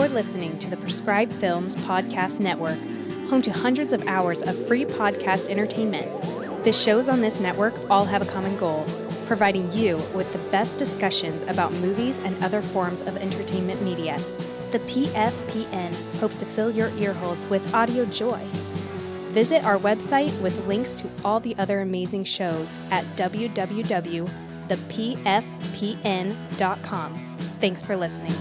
You're listening to the Prescribed Films Podcast Network, home to hundreds of hours of free podcast entertainment. The shows on this network all have a common goal, providing you with the best discussions about movies and other forms of entertainment media. The PFPN hopes to fill your earholes with audio joy. Visit our website with links to all the other amazing shows at www.thepfpn.com. Thanks for listening.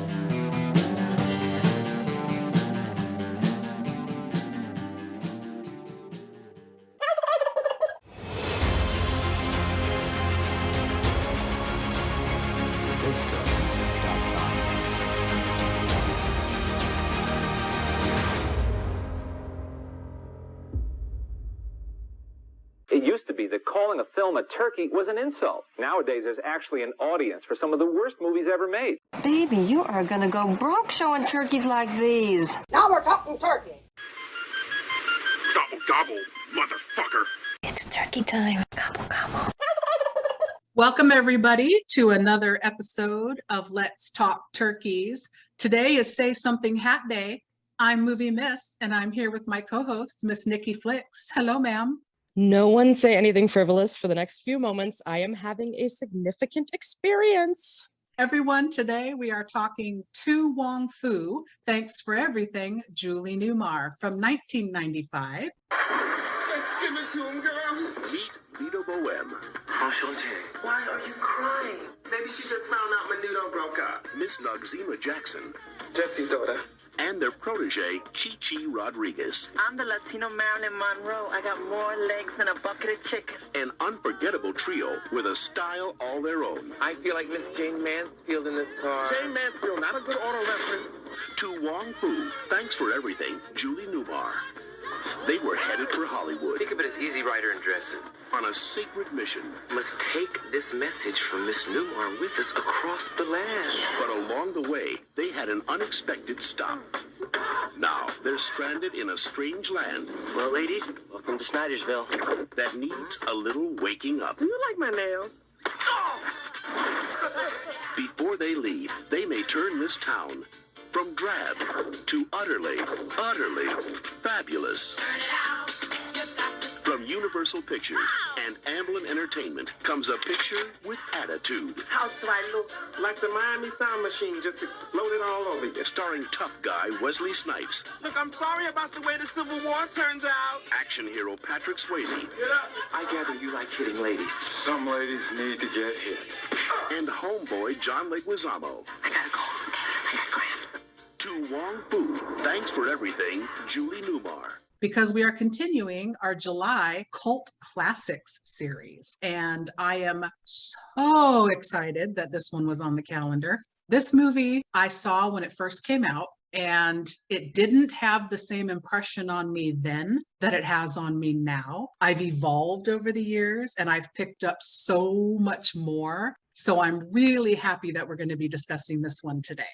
It used to be that calling a film a turkey was an insult. Nowadays, there's actually an audience for some of the worst movies ever made. Baby, you are gonna go broke showing turkeys like these. Now we're talking turkey. Gobble, gobble, motherfucker. It's turkey time. Gobble, gobble. Welcome, everybody, to another episode of Let's Talk Turkeys. Today is Say Something Hat Day. I'm Movie Miss, and I'm here with my co-host, Miss Nikki Flicks. Hello, ma'am. No one say anything frivolous for the next few moments. I am having a significant experience. Everyone, today we are talking to Wong Fu, Thanks for Everything, Julie Newmar from 1995. Let's give it to him, girl. Meet Vito Bohem. Enchanté. Why are you crying? Maybe she just found out Menudo broke up. Miss Noxzema Jackson. Jesse's daughter. And their protege, Chi-Chi Rodriguez. I'm the Latino Marilyn Monroe. I got more legs than a bucket of chicken. An unforgettable trio with a style all their own. I feel like Miss Jane Mansfield in this car. Jane Mansfield, not a good auto reference. To Wong Fu, Thanks for Everything, Julie Newmar. They were headed for Hollywood. Think of it as Easy Rider in dresses. On a sacred mission. Must take this message from Miss Newmar with us across the land. But along the way, they had an unexpected stop. Now, they're stranded in a strange land. Well, ladies, welcome to Snydersville. That needs a little waking up. Do you like my nails? Before they leave, they may turn this town from drab to utterly fabulous. From Universal Pictures and Amblin Entertainment comes a picture with attitude. How do I look? Like the Miami Sound Machine just exploded all over you. Starring tough guy Wesley Snipes. Look, I'm sorry about the way the Civil War turns out. Action hero Patrick Swayze. Get up. I gather you like hitting ladies. Some ladies need to get hit. And homeboy John Leguizamo. I gotta go. I got cramps. To Wong Fu, Thanks for Everything, Julie Newmar. Because we are continuing our July Cult Classics series. And I am so excited that this one was on the calendar. This movie I saw when it first came out, and it didn't have the same impression on me then that it has on me now. I've evolved over the years, and I've picked up so much more. So I'm really happy that we're going to be discussing this one today.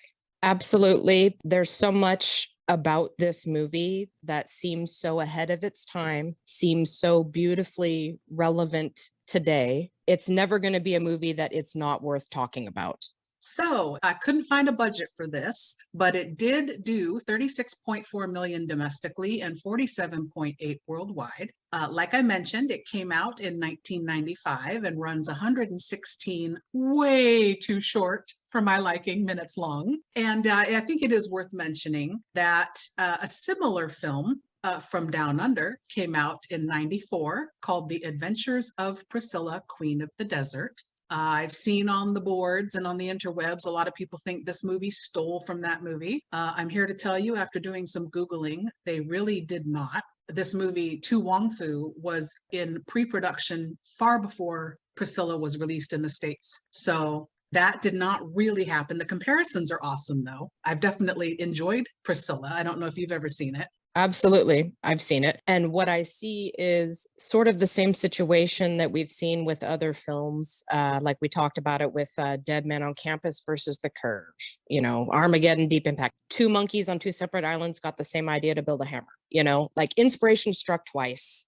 Absolutely. There's so much about this movie that seems so ahead of its time, seems so beautifully relevant today. It's never going to be a movie that it's not worth talking about. So I couldn't find a budget for this, but it did do $36.4 million domestically and $47.8 worldwide. Like I mentioned, it came out in 1995 and runs 116, way too short for my liking, minutes long. And I think it is worth mentioning that a similar film from Down Under came out in 94 called The Adventures of Priscilla, Queen of the Desert. I've seen on the boards and on the interwebs, a lot of people think this movie stole from that movie. I'm here to tell you, after doing some Googling, they really did not. This movie, To Wong Fu, was in pre-production far before Priscilla was released in the States. So that did not really happen. The comparisons are awesome, though. I've definitely enjoyed Priscilla. I don't know if you've ever seen it. Absolutely. I've seen it. And what I see is sort of the same situation that we've seen with other films, like we talked about it with Dead Man on Campus versus The Curve, Armageddon, Deep Impact. Two monkeys on two separate islands got the same idea to build a hammer, like inspiration struck twice.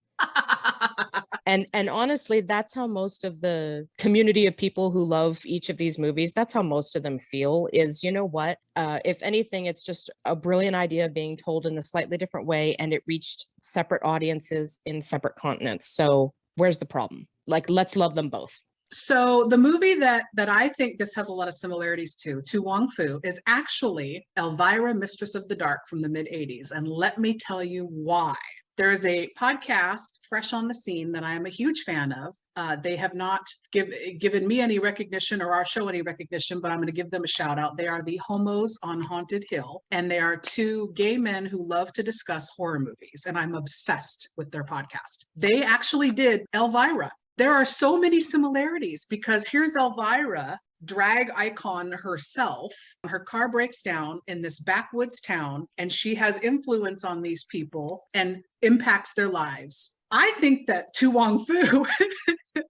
And honestly, that's how most of the community of people who love each of these movies, that's how most of them feel is, you know what? If anything, it's just a brilliant idea being told in a slightly different way, and it reached separate audiences in separate continents. So where's the problem? Like, let's love them both. So the movie that I think this has a lot of similarities to Wong Fu, is actually Elvira, Mistress of the Dark from the mid-'80s. And let me tell you why. There is a podcast, Fresh on the Scene, that I am a huge fan of. They have not given me any recognition or our show any recognition, but I'm going to give them a shout out. They are the Homos on Haunted Hill, and they are two gay men who love to discuss horror movies, and I'm obsessed with their podcast. They actually did Elvira. There are so many similarities because here's Elvira, drag icon herself. Her car breaks down in this backwoods town, and she has influence on these people and impacts their lives. I think that To Wong Fu,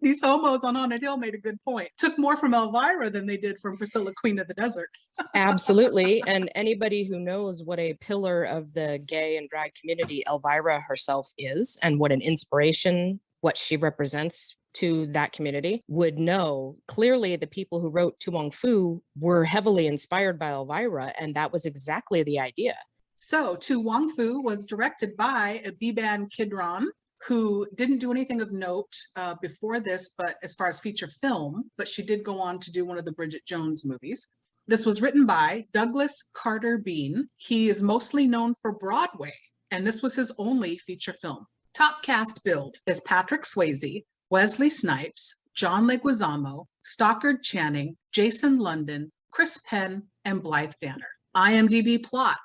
these homos on Haunted Hill made a good point, took more from Elvira than they did from Priscilla, Queen of the Desert. Absolutely. And anybody who knows what a pillar of the gay and drag community Elvira herself is, and what an inspiration, what she represents to that community, would know clearly the people who wrote To Wong Fu were heavily inspired by Elvira, and that was exactly the idea. So To Wong Fu was directed by Biban Kidron, who didn't do anything of note before this, but as far as feature film, but she did go on to do one of the Bridget Jones movies. This was written by Douglas Carter Bean. He is mostly known for Broadway, and this was his only feature film. Top cast build is Patrick Swayze, Wesley Snipes, John Leguizamo, Stockard Channing, Jason London, Chris Penn, and Blythe Danner. IMDb plot: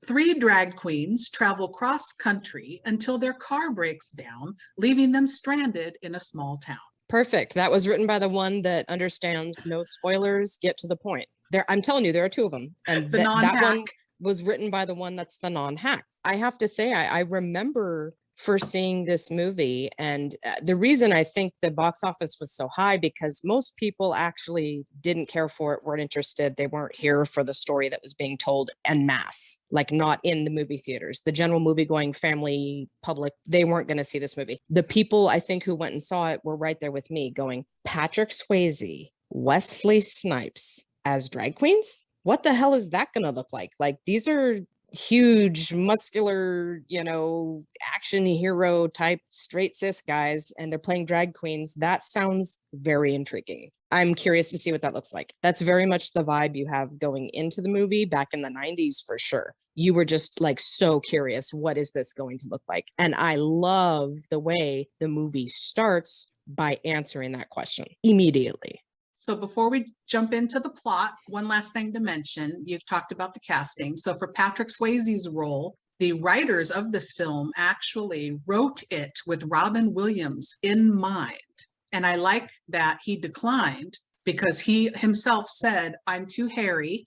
3 drag queens travel cross country until their car breaks down, leaving them stranded in a small town. Perfect. That was written by the one that understands no spoilers, get to the point. I'm telling you, there are 2 of them. And that one was written by the one that's the non-hack. I have to say, I remember first seeing this movie, and the reason I think the box office was so high, because most people actually didn't care for it, weren't interested. They weren't here for the story that was being told en masse, like not in the movie theaters. The general movie going family public, they weren't going to see this movie. The people I think who went and saw it were right there with me going, Patrick Swayze, Wesley Snipes as drag queens? What the hell is that going to look like? Like, these are huge, muscular, action hero type straight cis guys, and they're playing drag queens. That sounds very intriguing. I'm curious to see what that looks like. That's very much the vibe you have going into the movie back in the 90s for sure. You were just like so curious, what is this going to look like? And I love the way the movie starts by answering that question immediately. So before we jump into the plot, one last thing to mention. You've talked about the casting. So for Patrick Swayze's role, the writers of this film actually wrote it with Robin Williams in mind. And I like that he declined because he himself said, I'm too hairy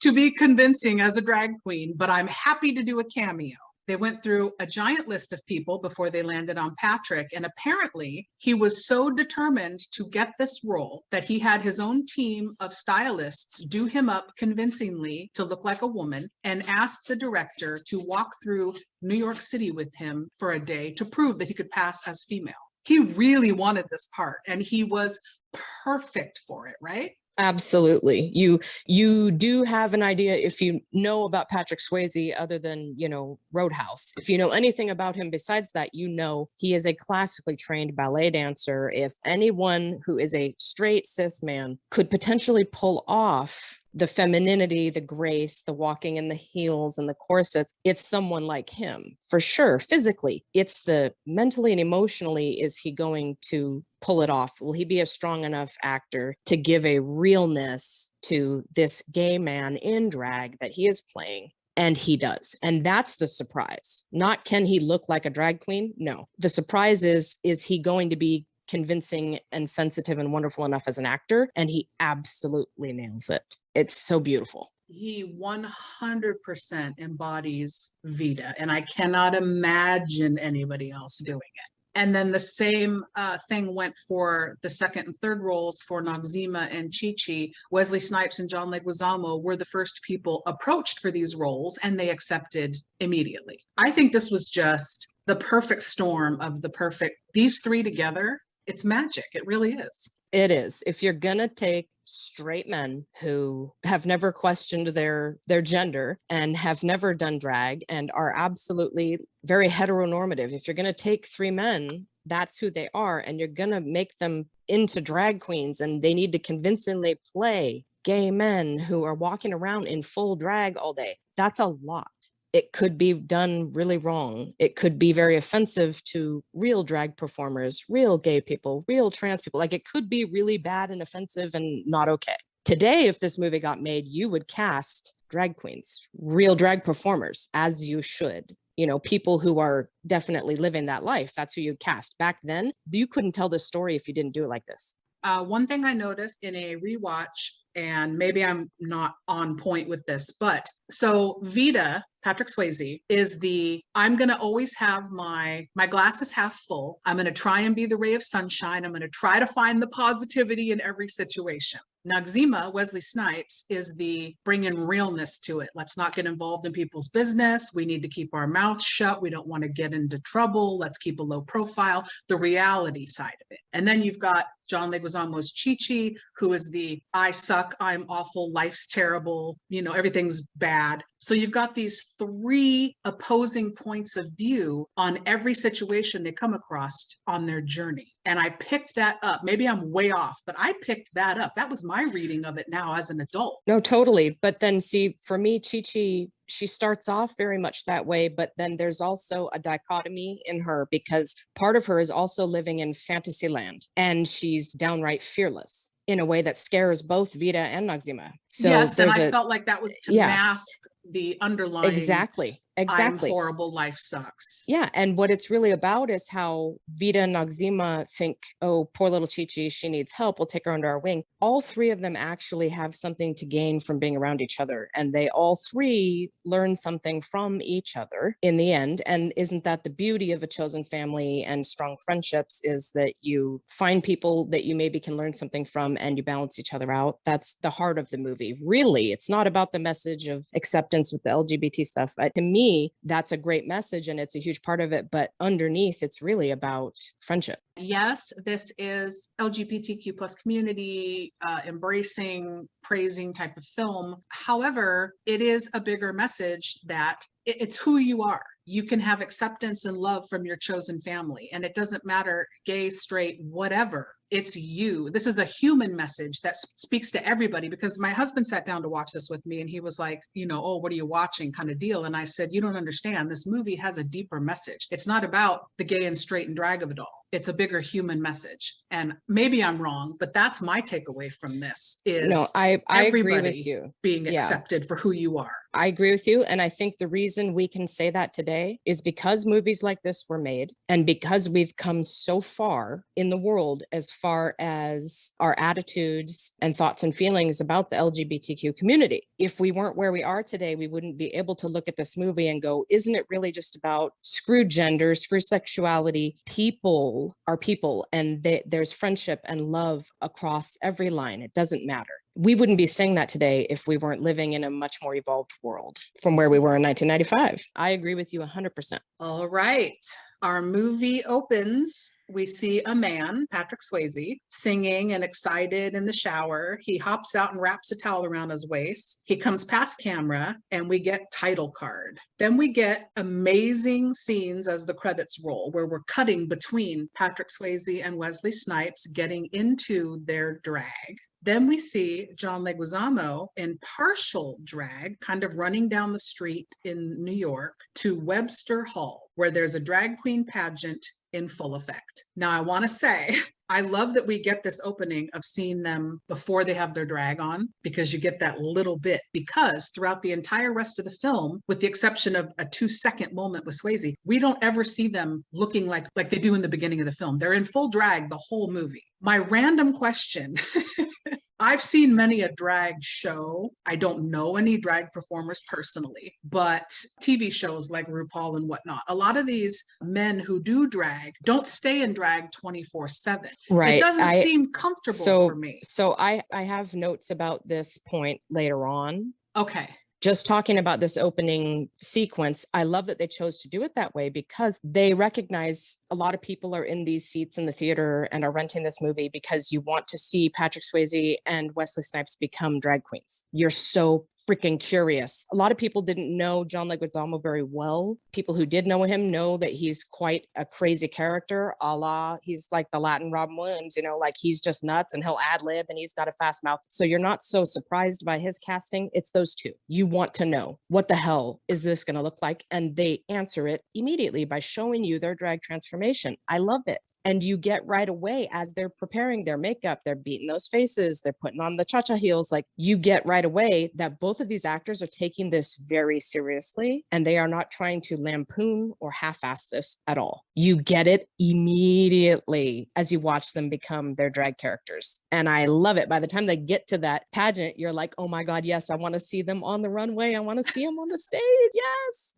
to be convincing as a drag queen, but I'm happy to do a cameo. They went through a giant list of people before they landed on Patrick, and apparently he was so determined to get this role that he had his own team of stylists do him up convincingly to look like a woman, and asked the director to walk through New York City with him for a day to prove that he could pass as female. He really wanted this part, and he was perfect for it, right? Absolutely. You do have an idea, if you know about Patrick Swayze, other than, Roadhouse. If you know anything about him besides that, he is a classically trained ballet dancer. If anyone who is a straight cis man could potentially pull off the femininity, the grace, the walking in the heels and the corsets, it's someone like him for sure. Physically, it's the mentally and emotionally, is he going to pull it off? Will he be a strong enough actor to give a realness to this gay man in drag that he is playing? And he does. And that's the surprise. Not can he look like a drag queen? No. The surprise is he going to be convincing and sensitive and wonderful enough as an actor? And he absolutely nails it. It's so beautiful. He 100% embodies Vita, and I cannot imagine anybody else doing it. And then the same thing went for the second and third roles for Noxzema and Chi-Chi. Wesley Snipes and John Leguizamo were the first people approached for these roles, and they accepted immediately. I think this was just the perfect storm of these three together. It's magic. It really is. It is. If you're going to take straight men who have never questioned their gender and have never done drag and are absolutely very heteronormative, if you're going to take three men, that's who they are, and you're going to make them into drag queens, and they need to convincingly play gay men who are walking around in full drag all day. That's a lot. It could be done really wrong. It could be very offensive to real drag performers, real gay people, real trans people. Like, it could be really bad and offensive and not okay. Today, if this movie got made, you would cast drag queens, real drag performers, as you should. You know, people who are definitely living that life. That's who you cast. Back then, you couldn't tell this story if you didn't do it like this. One thing I noticed in a rewatch, and maybe I'm not on point with this, but so Vita, Patrick Swayze, is I'm going to always have my glass is half full. I'm going to try and be the ray of sunshine. I'm going to try to find the positivity in every situation. Noxeema, Wesley Snipes, is the bringing realness to it. Let's not get involved in people's business. We need to keep our mouths shut. We don't want to get into trouble. Let's keep a low profile, the reality side of it. And then you've got John Leguizamo's Chi-Chi, who is the I suck, I'm awful, life's terrible, everything's bad. So you've got these three opposing points of view on every situation they come across on their journey. And I picked that up. Maybe I'm way off, but I picked that up. That was my reading of it now as an adult. No, totally. But then see, for me, Chi-Chi, she starts off very much that way, but then there's also a dichotomy in her, because part of her is also living in fantasy land, and she's downright fearless in a way that scares both Vita and Noxeema. So yes, and I felt like that was to mask the underlying exactly I'm horrible, life sucks. Yeah, and what it's really about is how Vita and Noxeema think, oh, poor little Chi-Chi, she needs help, we'll take her under our wing. All three of them actually have something to gain from being around each other, and they all three learn something from each other in the end. And isn't that the beauty of a chosen family and strong friendships, is that you find people that you maybe can learn something from and you balance each other out? That's the heart of the movie. Really, it's not about the message of acceptance with the LGBT stuff. To me, that's a great message and it's a huge part of it, but underneath it's really about friendship. Yes, this is LGBTQ plus community, embracing, praising type of film. However, it is a bigger message that it's who you are. You can have acceptance and love from your chosen family, and it doesn't matter, gay, straight, whatever. It's you. This is a human message that speaks to everybody, because my husband sat down to watch this with me and he was like, oh, what are you watching kind of deal? And I said, you don't understand. This movie has a deeper message. It's not about the gay and straight and drag of it all. It's a bigger human message. And maybe I'm wrong, but that's my takeaway from this is I agree with you. Being accepted for who you are. I agree with you. And I think the reason we can say that today is because movies like this were made, and because we've come so far in the world as far as our attitudes and thoughts and feelings about the LGBTQ community. If we weren't where we are today, we wouldn't be able to look at this movie and go, isn't it really just about screw gender, screw sexuality? People are people, and there's friendship and love across every line. It doesn't matter. We wouldn't be saying that today if we weren't living in a much more evolved world from where we were in 1995. I agree with you 100%. All right. Our movie opens. We see a man, Patrick Swayze, singing and excited in the shower. He hops out and wraps a towel around his waist. He comes past camera and we get title card. Then we get amazing scenes as the credits roll, where we're cutting between Patrick Swayze and Wesley Snipes getting into their drag. Then we see John Leguizamo in partial drag, kind of running down the street in New York to Webster Hall, where there's a drag queen pageant in full effect. Now, I want to say, I love that we get this opening of seeing them before they have their drag on, because you get that little bit, because throughout the entire rest of the film, with the exception of a 2-second moment with Swayze, we don't ever see them looking like they do in the beginning of the film. They're in full drag the whole movie. My random question, I've seen many a drag show. I don't know any drag performers personally, but TV shows like RuPaul and whatnot, a lot of these men who do drag don't stay in drag 24/7. Right. It doesn't seem comfortable for me. So I have notes about this point later on. Okay. just talking about this opening sequence, I love that they chose to do it that way because they recognize a lot of people are in these seats in the theater and are renting this movie because you want to see Patrick Swayze and Wesley Snipes become drag queens. You're so freaking curious. A lot of people didn't know John Leguizamo very well. People who did know him know that he's quite a crazy character, a la he's like the Latin Robin Williams, you know, like he's just nuts and he'll ad lib and he's got a fast mouth. So you're not so surprised by his casting. It's those two. You want to know what the hell is this going to look like? And they answer it immediately by showing you their drag transformation. I love it. And you get right away as they're preparing their makeup, they're beating those faces, they're putting on the cha-cha heels. Like you get right away that both of these actors are taking this very seriously and they are not trying to lampoon or half-ass this at all. You get it immediately as you watch them become their drag characters. And I love it. By the time they get to that pageant, you're like, oh my God, yes, I want to see them on the runway. I want to see them on the stage. Yes.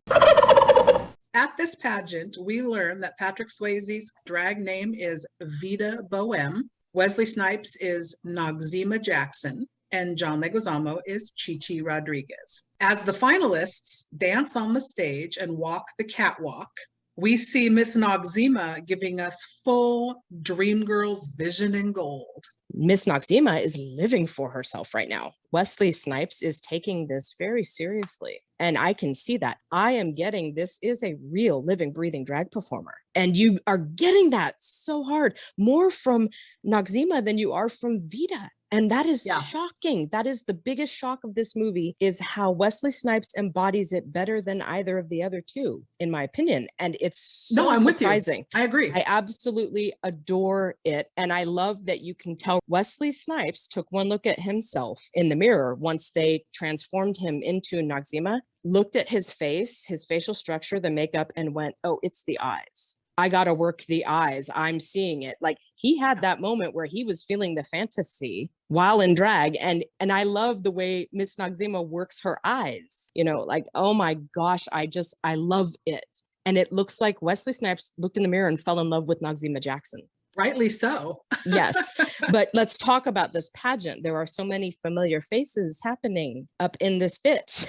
At this pageant, we learn that Patrick Swayze's drag name is Vida Bohem, Wesley Snipes is Noxzema Jackson, and John Leguizamo is Chichi Rodriguez. As the finalists dance on the stage and walk the catwalk, we see Miss Noxzema giving us full Dreamgirls vision in gold. Miss Noxzema is living for herself right now. Wesley Snipes is taking this very seriously. And I can see that. I am getting this is a real living, breathing drag performer. And you are getting that so hard, more from Noxzema than you are from Vida. And that is shocking. That is the biggest shock of this movie, is how Wesley Snipes embodies it better than either of the other two, in my opinion. And it's so surprising. With you. I agree. I absolutely adore it. And I love that you can tell Wesley Snipes took one look at himself in the mirror once they transformed him into Noxzema, looked at his face, his facial structure, the makeup, and went, oh, it's the eyes. I got to work the eyes. I'm seeing it. Like he had that moment where he was feeling the fantasy while in drag. And I love the way Miss Noxzema works her eyes, you know, like, oh my gosh, I love it. And it looks like Wesley Snipes looked in the mirror and fell in love with Noxzema Jackson. Rightly so. Yes. But let's talk about this pageant. There are so many familiar faces happening up in this bit.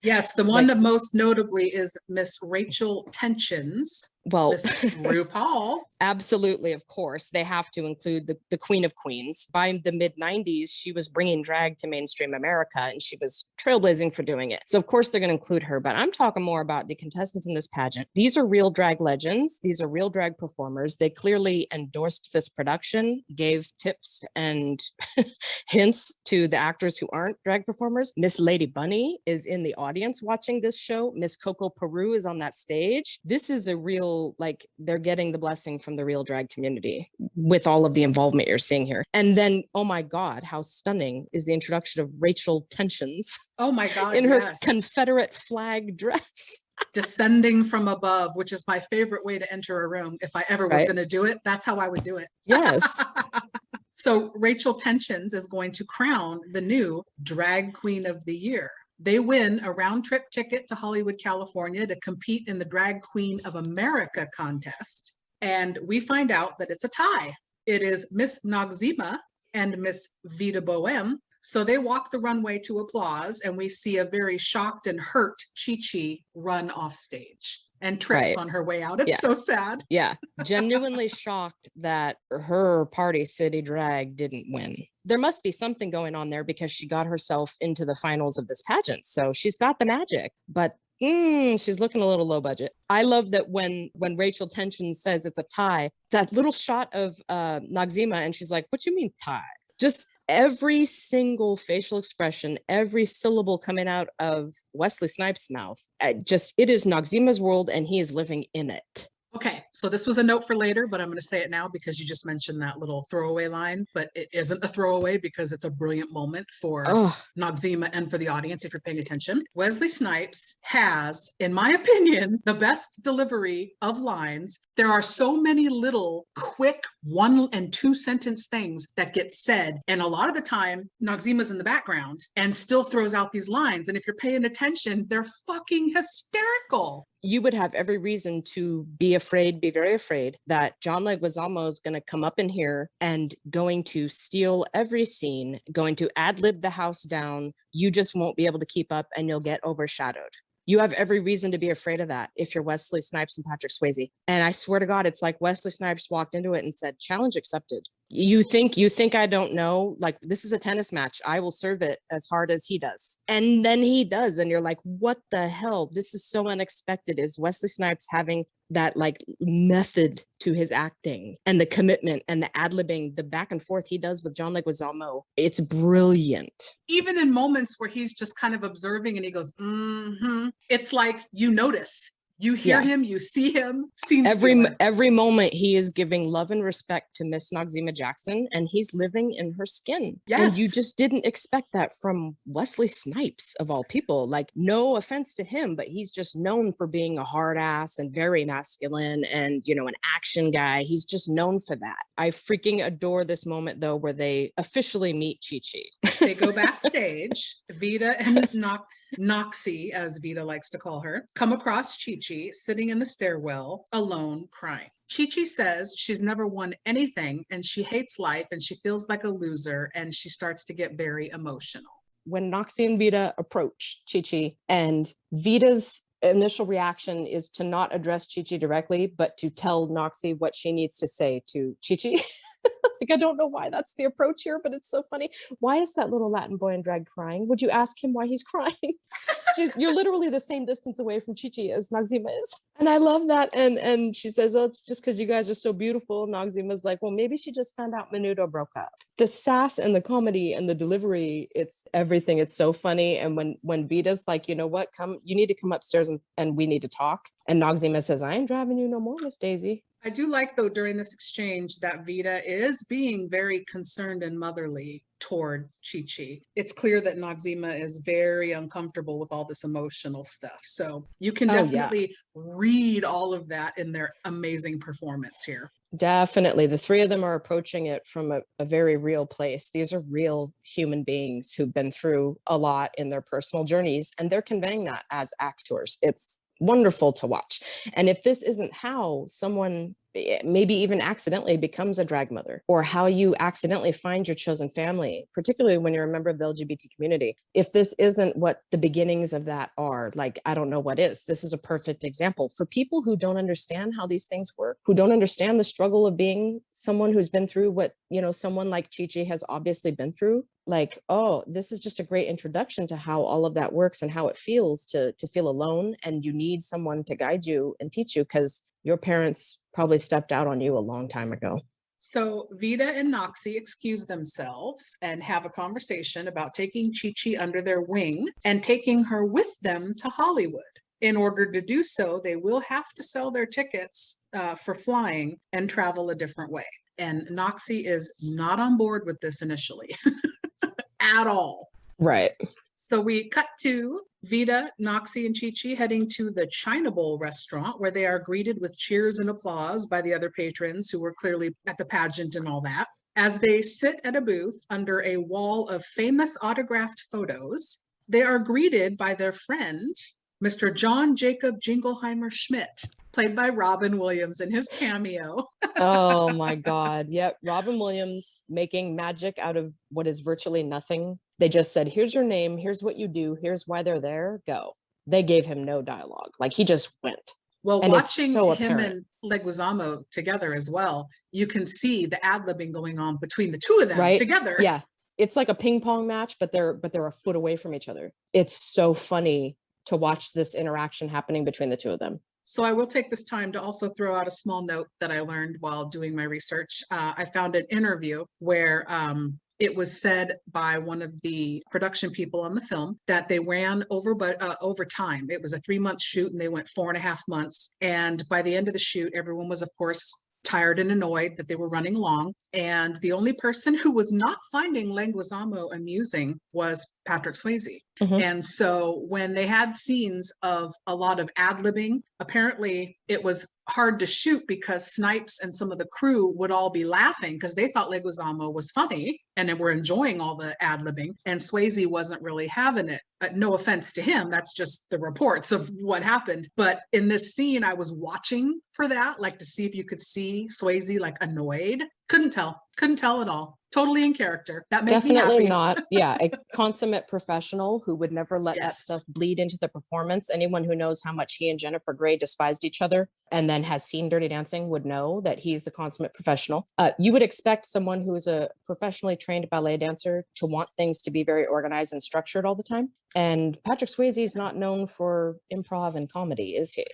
Yes, the one that most notably is Miss Rachel Tensions. Well, Miss RuPaul. Absolutely, of course. They have to include the Queen of Queens. By the mid-90s, she was bringing drag to mainstream America, and she was trailblazing for doing it. So, of course, they're going to include her. But I'm talking more about the contestants in this pageant. These are real drag legends. These are real drag performers. They clearly endorsed this production, gave tips and hints to the actors who aren't drag performers. Miss Lady Bunny is in the audience watching this show. Miss Coco Peru is on that stage. This is a real, like, they're getting the blessing from the real drag community with all of the involvement you're seeing here. And then, oh my God, how stunning is the introduction of Rachel Tensions. Oh my God, in her Confederate flag dress. Descending from above, which is my favorite way to enter a room. If I ever was going to do it, that's how I would do it. Yes. So Rachel Tensions is going to crown the new Drag Queen of the Year. They win a round trip ticket to Hollywood, California to compete in the Drag Queen of America contest. And we find out that it's a tie. It is Miss Noxzema and Miss Vida Bohem. So they walk the runway to applause, and we see a very shocked and hurt Chi-Chi run off stage and trips on her way out. It's so sad. Yeah. Genuinely shocked that her Party City drag didn't win. There must be something going on there because she got herself into the finals of this pageant. So she's got the magic, but she's looking a little low budget. I love that when Rachel Tension says it's a tie, that little shot of Noxzema, and she's like, what do you mean tie? Just every single facial expression, every syllable coming out of Wesley Snipes' mouth, it is Noxzema's world and he is living in it. Okay, so this was a note for later, but I'm going to say it now because you just mentioned that little throwaway line, but it isn't a throwaway because it's a brilliant moment for Noxzema and for the audience if you're paying attention. Wesley Snipes has, in my opinion, the best delivery of lines. There are so many little quick 1 and 2 sentence things that get said. And a lot of the time, Noxzema's in the background and still throws out these lines. And if you're paying attention, they're fucking hysterical. you would have every reason to be afraid, be very afraid that John Leguizamo is going to come up in here and going to steal every scene, going to ad-lib the house down. You just won't be able to keep up and you'll get overshadowed. You have every reason to be afraid of that if you're Wesley Snipes and Patrick Swayze. And I swear to God, it's like Wesley Snipes walked into it and said, challenge accepted. You think I don't know? Like, this is a tennis match. I will serve it as hard as he does. And then he does. And you're like, what the hell? This is so unexpected. Is Wesley Snipes having that like method to his acting and the commitment and the ad-libbing, the back and forth he does with John Leguizamo? It's brilliant. Even in moments where he's just kind of observing and he goes, it's like you notice. You hear him, you see him. Every moment he is giving love and respect to Miss Noxeema Jackson, and he's living in her skin. Yes. And you just didn't expect that from Wesley Snipes, of all people. Like, no offense to him, but he's just known for being a hard ass and very masculine and, you know, an action guy. He's just known for that. I freaking adore this moment, though, where they officially meet Chi-Chi. They go backstage. Vida and Noxie, as Vida likes to call her, come across Chi-Chi sitting in the stairwell, alone, crying. Chi-Chi says she's never won anything and she hates life and she feels like a loser, and she starts to get very emotional. When Noxie and Vida approach Chi-Chi, and Vida's initial reaction is to not address Chi-Chi directly, but to tell Noxie what she needs to say to Chi-Chi. Like, I don't know why that's the approach here, but it's so funny. Why is that little Latin boy in drag crying? Would you ask him why he's crying? You're literally the same distance away from Chi-Chi as Noxeema is. And I love that. And she says, oh, it's just because you guys are so beautiful. Noxeema's like, well, maybe she just found out Menudo broke up. The sass and the comedy and the delivery, it's everything. It's so funny. And when Vita's like, you know what, you need to come upstairs and we need to talk. And Noxeema says, I ain't driving you no more, Miss Daisy. I do like, though, during this exchange that Vida is being very concerned and motherly toward Chi-Chi. It's clear that Noxeema is very uncomfortable with all this emotional stuff. So you can definitely read all of that in their amazing performance here. Definitely. The three of them are approaching it from a very real place. These are real human beings who've been through a lot in their personal journeys, and they're conveying that as actors. It's wonderful to watch. And if this isn't how someone maybe even accidentally becomes a drag mother, or how you accidentally find your chosen family, particularly when you're a member of the LGBT community, if this isn't what the beginnings of that are, like, I don't know what is. This is a perfect example for people who don't understand how these things work, who don't understand the struggle of being someone who's been through what, you know, someone like Chi-Chi has obviously been through. Like, oh, this is just a great introduction to how all of that works and how it feels to feel alone, and you need someone to guide you and teach you because your parents probably stepped out on you a long time ago. So Vida and Noxie excuse themselves and have a conversation about taking Chi-Chi under their wing and taking her with them to Hollywood. In order to do so, they will have to sell their tickets for flying and travel a different way. And Noxie is not on board with this initially at all. Right. So we cut to Vida, Noxie, and Chi-Chi heading to the China Bowl restaurant, where they are greeted with cheers and applause by the other patrons who were clearly at the pageant and all that. As they sit at a booth under a wall of famous autographed photos, they are greeted by their friend, Mr. John Jacob Jingleheimer Schmidt, played by Robin Williams in his cameo. Oh my God. Yep. Robin Williams making magic out of what is virtually nothing. They just said, here's your name. Here's what you do. Here's why they're there. Go. They gave him no dialogue. Like, he just went. Well, and watching so him apparent. and Leguizamo together as well, you can see the ad-libbing going on between the two of them together. Yeah. It's like a ping pong match, but they're a foot away from each other. It's so funny to watch this interaction happening between the two of them. So I will take this time to also throw out a small note that I learned while doing my research. I found an interview where it was said by one of the production people on the film that they ran over time. It was a 3-month shoot and they went 4.5 months. And by the end of the shoot, everyone was, of course, tired and annoyed that they were running long. And the only person who was not finding Leguizamo amusing was Patrick Swayze. Mhm. And so when they had scenes of a lot of ad-libbing, apparently it was hard to shoot because Snipes and some of the crew would all be laughing because they thought Leguizamo was funny and they were enjoying all the ad-libbing, and Swayze wasn't really having it. No offense to him, that's just the reports of what happened. But in this scene, I was watching for that, like to see if you could see Swayze like annoyed. Couldn't tell at all. Totally in character. That made me Definitely happy. not. Yeah, a consummate professional who would never let that Yes. stuff bleed into the performance. Anyone who knows how much he and Jennifer Grey despised each other and then has seen Dirty Dancing would know that he's the consummate professional. You would expect someone who is a professionally trained ballet dancer to want things to be very organized and structured all the time. And Patrick Swayze is not known for improv and comedy, is he?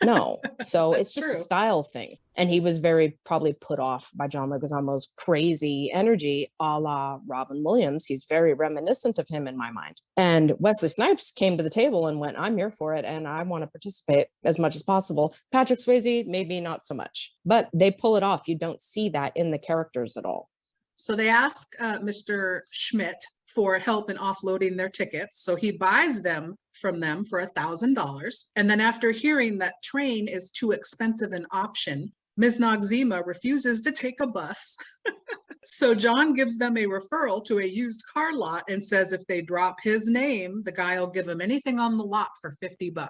No. So it's just a style thing. And he was very probably put off by John Leguizamo's crazy energy, a la Robin Williams. He's very reminiscent of him in my mind. And Wesley Snipes came to the table and went, I'm here for it, and I want to participate as much as possible. Patrick Swayze, maybe not so much, but they pull it off. You don't see that in the characters at all. So they ask Mr. Schmidt for help in offloading their tickets. So he buys them from them for $1,000. And then after hearing that train is too expensive an option, Ms. Noxzema refuses to take a bus. So John gives them a referral to a used car lot and says if they drop his name, the guy will give them anything on the lot for $50.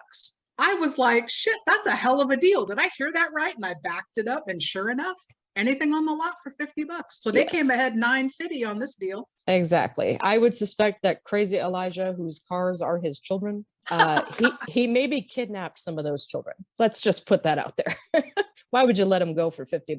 I was like, shit, that's a hell of a deal. Did I hear that right? And I backed it up, and sure enough, anything on the lot for $50. So they came ahead $950 on this deal. Exactly. I would suspect that crazy Elijah, whose cars are his children, he maybe kidnapped some of those children. Let's just put that out there. Why would you let him go for $50?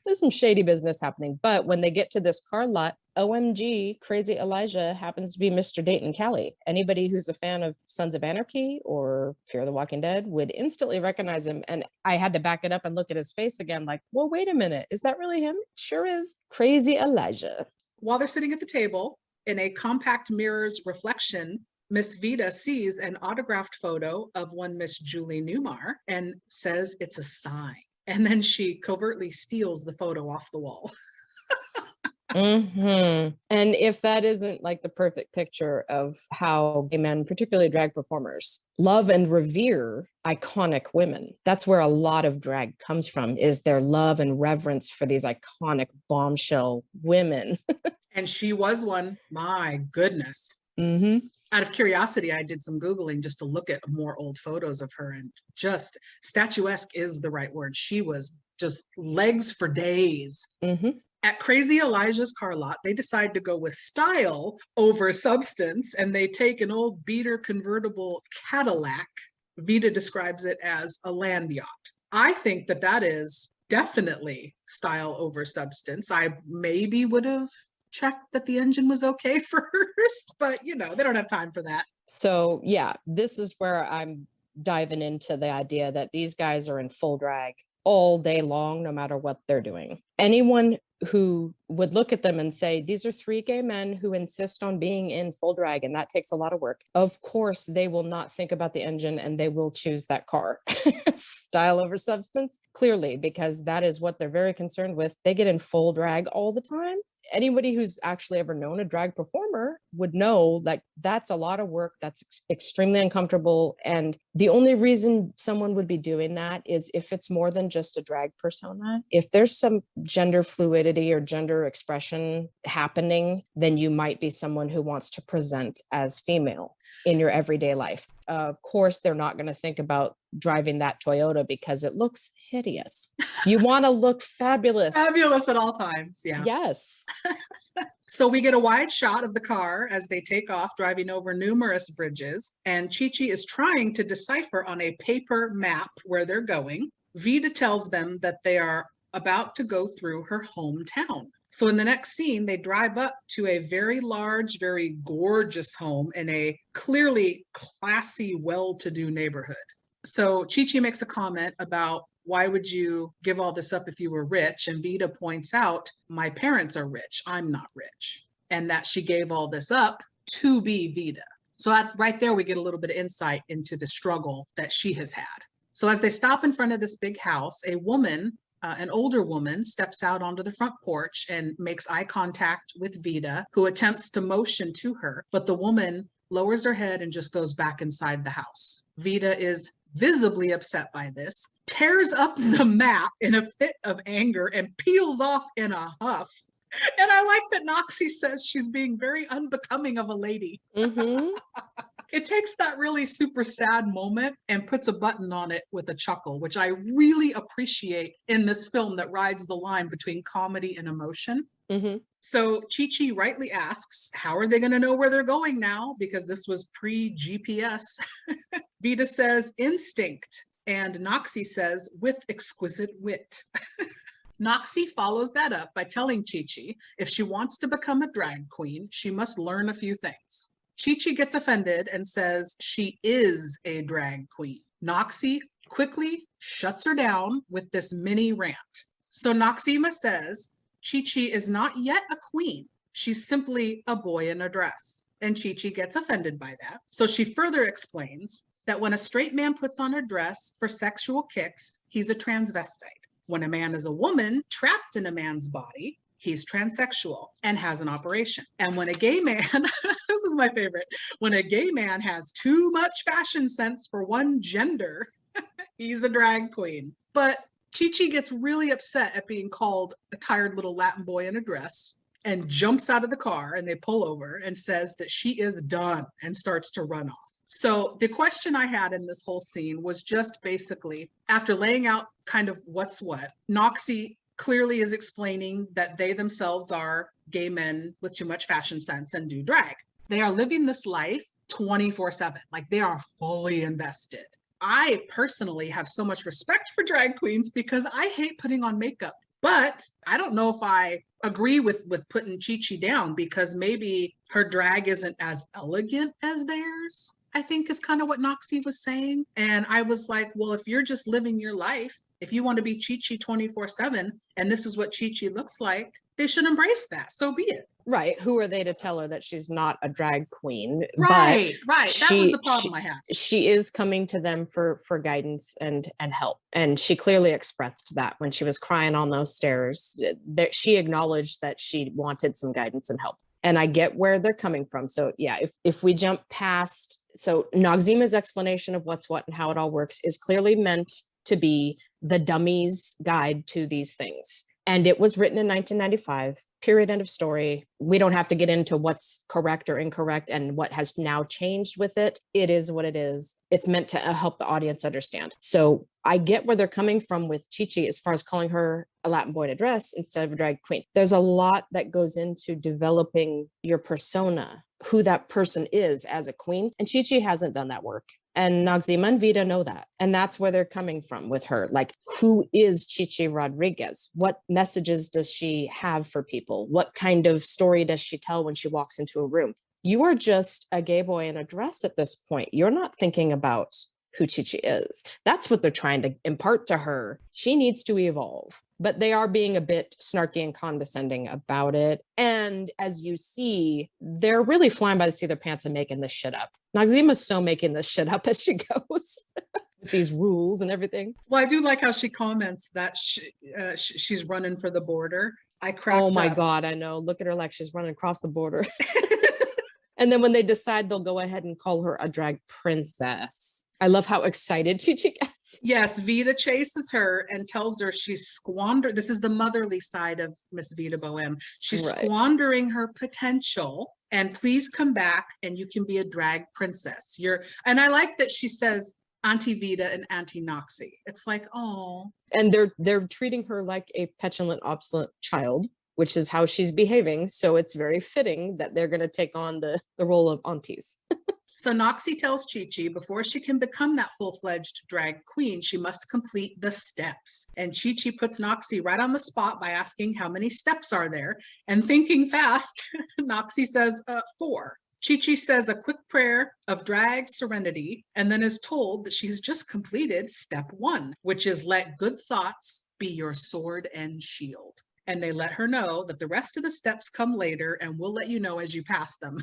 There's some shady business happening. But when they get to this car lot, OMG, crazy Elijah happens to be Mr. Dayton Kelly. Anybody who's a fan of Sons of Anarchy or Fear the Walking Dead would instantly recognize him. And I had to back it up and look at his face again, like, well, wait a minute. Is that really him? Sure is. Crazy Elijah. While they're sitting at the table, in a compact mirror's reflection, Miss Vida sees an autographed photo of one Miss Julie Newmar and says it's a sign. And then she covertly steals the photo off the wall. And if that isn't like the perfect picture of how gay men, particularly drag performers, love and revere iconic women. That's where a lot of drag comes from, is their love and reverence for these iconic bombshell women. And she was one. My goodness. Out of curiosity, I did some Googling just to look at more old photos of her, and just statuesque is the right word. She was just legs for days. At Crazy Elijah's car lot, they decide to go with style over substance, and they take an old beater convertible Cadillac. Vida describes it as a land yacht. I think that that is definitely style over substance. I maybe would have checked that the engine was okay first, but you know, they don't have time for that. So yeah, this is where I'm diving into the idea that these guys are in full drag all day long, no matter what they're doing. Anyone who would look at them and say, these are three gay men who insist on being in full drag, and that takes a lot of work. Of course, they will not think about the engine and they will choose that car. Style over substance, clearly, because that is what they're very concerned with. They get in full drag all the time. Anybody who's actually ever known a drag performer would know that that's a lot of work. That's extremely uncomfortable. And the only reason someone would be doing that is if it's more than just a drag persona. If there's some gender fluidity or gender expression happening, then you might be someone who wants to present as female in your everyday life. Of course, they're not going to think about driving that Toyota because it looks hideous. You want to look fabulous. Fabulous at all times. Yeah. Yes. So we get a wide shot of the car as they take off, driving over numerous bridges. And Chi-Chi is trying to decipher on a paper map where they're going. Vida tells them that they are about to go through her hometown. So in the next scene, they drive up to a very large, very gorgeous home in a clearly classy, well-to-do neighborhood. So Chi-Chi makes a comment about, why would you give all this up if you were rich? And Vida points out, my parents are rich, I'm not rich. And that she gave all this up to be Vida. So right there, we get a little bit of insight into the struggle that she has had. So as they stop in front of this big house, a woman An older woman steps out onto the front porch and makes eye contact with Vida, who attempts to motion to her, but the woman lowers her head and just goes back inside the house. Vida is visibly upset by this, tears up the map in a fit of anger, and peels off in a huff. And I like that Noxie says she's being very unbecoming of a lady. Mm-hmm. It takes that really super sad moment and puts a button on it with a chuckle, which I really appreciate in this film that rides the line between comedy and emotion. Mm-hmm. So Chi-Chi rightly asks, how are they going to know where they're going now? Because this was pre-GPS. Vida says, instinct. And Noxie says, with exquisite wit. Noxie follows that up by telling Chi-Chi if she wants to become a drag queen, she must learn a few things. Chi-Chi gets offended and says she is a drag queen. Noxie quickly shuts her down with this mini rant. So Noxima says Chi-Chi is not yet a queen. She's simply a boy in a dress. And Chi-Chi gets offended by that. So she further explains that when a straight man puts on a dress for sexual kicks, he's a transvestite. When a man is a woman trapped in a man's body, he's transsexual and has an operation. And when a gay man, this is my favorite, when a gay man has too much fashion sense for one gender, he's a drag queen. But Chi-Chi gets really upset at being called a tired little Latin boy in a dress and jumps out of the car, and they pull over and says that she is done and starts to run off. So the question I had in this whole scene was just basically, after laying out kind of what's what, Noxie clearly is explaining that they themselves are gay men with too much fashion sense and do drag. They are living this life 24/7, like they are fully invested. I personally have so much respect for drag queens because I hate putting on makeup. But I don't know if I agree with putting Chi-Chi down, because maybe her drag isn't as elegant as theirs, I think is kind of what Noxie was saying. And I was like, well, if you're just living your life, if you want to be Chi-Chi 24/7, and this is what Chi-Chi looks like, they should embrace that. So be it. Right. Who are they to tell her that she's not a drag queen? Right, but right. That was the problem I had. She is coming to them for guidance and help. And she clearly expressed that when she was crying on those stairs, that she acknowledged that she wanted some guidance and help. And I get where they're coming from. So yeah, if we jump past, so Noxima's explanation of what's what and how it all works is clearly meant to be the dummy's guide to these things. And it was written in 1995, period, end of story. We don't have to get into what's correct or incorrect and what has now changed with it. It is what it is. It's meant to help the audience understand. So I get where they're coming from with Chi-Chi as far as calling her a Latin boy in a dress instead of a drag queen. There's a lot that goes into developing your persona, who that person is as a queen. And Chi-Chi hasn't done that work. And Noxima and Vida know that. And that's where they're coming from with her. Like, who is Chi-Chi Rodriguez? What messages does she have for people? What kind of story does she tell when she walks into a room? You are just a gay boy in a dress at this point. You're not thinking about who Chi-Chi is. That's what they're trying to impart to her. She needs to evolve. But they are being a bit snarky and condescending about it. And as you see, they're really flying by the seat of their pants and making this shit up. Noxima's so making this shit up as she goes. With these rules and everything. Well, I do like how she comments that she's running for the border. I cracked Oh my up. God, I know. Look at her like she's running across the border. And then when they decide, they'll go ahead and call her a drag princess. I love how excited Chi-Chi gets. Yes, Vida chases her and tells her she's squandered. This is the motherly side of Miss Vida Bohème. She's squandering her potential. And please come back and you can be a drag princess. And I like that she says Auntie Vida and Auntie Noxie. It's like, oh. And they're treating her like a petulant, obstinate child, which is how she's behaving. So it's very fitting that they're going to take on the role of aunties. So Noxie tells Chi-Chi before she can become that full-fledged drag queen, she must complete the steps. And Chi-Chi puts Noxie right on the spot by asking how many steps are there. And thinking fast, Noxie says 4. Chi-Chi says a quick prayer of drag serenity and then is told that she has just completed step 1, which is let good thoughts be your sword and shield. And they let her know that the rest of the steps come later and we'll let you know as you pass them.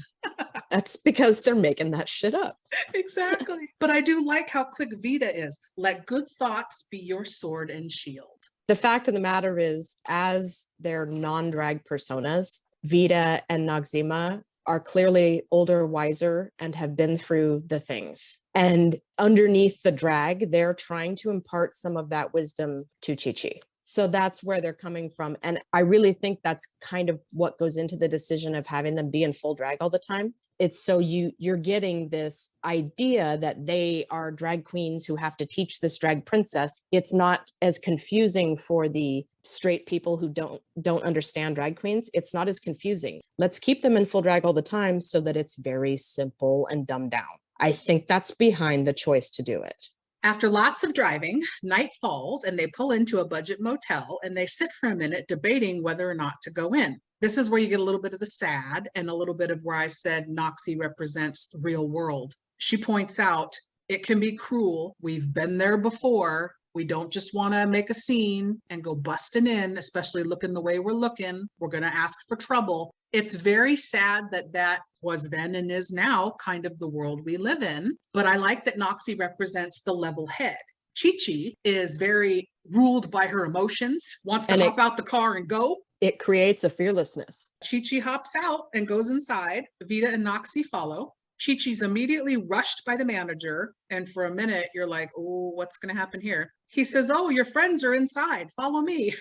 That's because they're making that shit up. Exactly. But I do like how quick Vida is. Let good thoughts be your sword and shield. The fact of the matter is, as their non-drag personas, Vida and Noxzema are clearly older, wiser, and have been through the things. And underneath the drag, they're trying to impart some of that wisdom to Chi-Chi. So that's where they're coming from. And I really think that's kind of what goes into the decision of having them be in full drag all the time. It's so you're getting this idea that they are drag queens who have to teach this drag princess. It's not as confusing for the straight people who don't understand drag queens. It's not as confusing. Let's keep them in full drag all the time so that it's very simple and dumbed down. I think that's behind the choice to do it. After lots of driving, night falls and they pull into a budget motel and they sit for a minute debating whether or not to go in. This is where you get a little bit of the sad and a little bit of where I said Noxie represents the real world. She points out, it can be cruel. We've been there before. We don't just want to make a scene and go busting in, especially looking the way we're looking. We're going to ask for trouble. It's very sad that that was then and is now kind of the world we live in. But I like that Noxie represents the level head. Chi-Chi is very ruled by her emotions, wants to hop out the car and go. It creates a fearlessness. Chi-Chi hops out and goes inside. Vida and Noxie follow. Chi-Chi's immediately rushed by the manager. And for a minute, you're like, oh, what's going to happen here? He says, oh, your friends are inside. Follow me.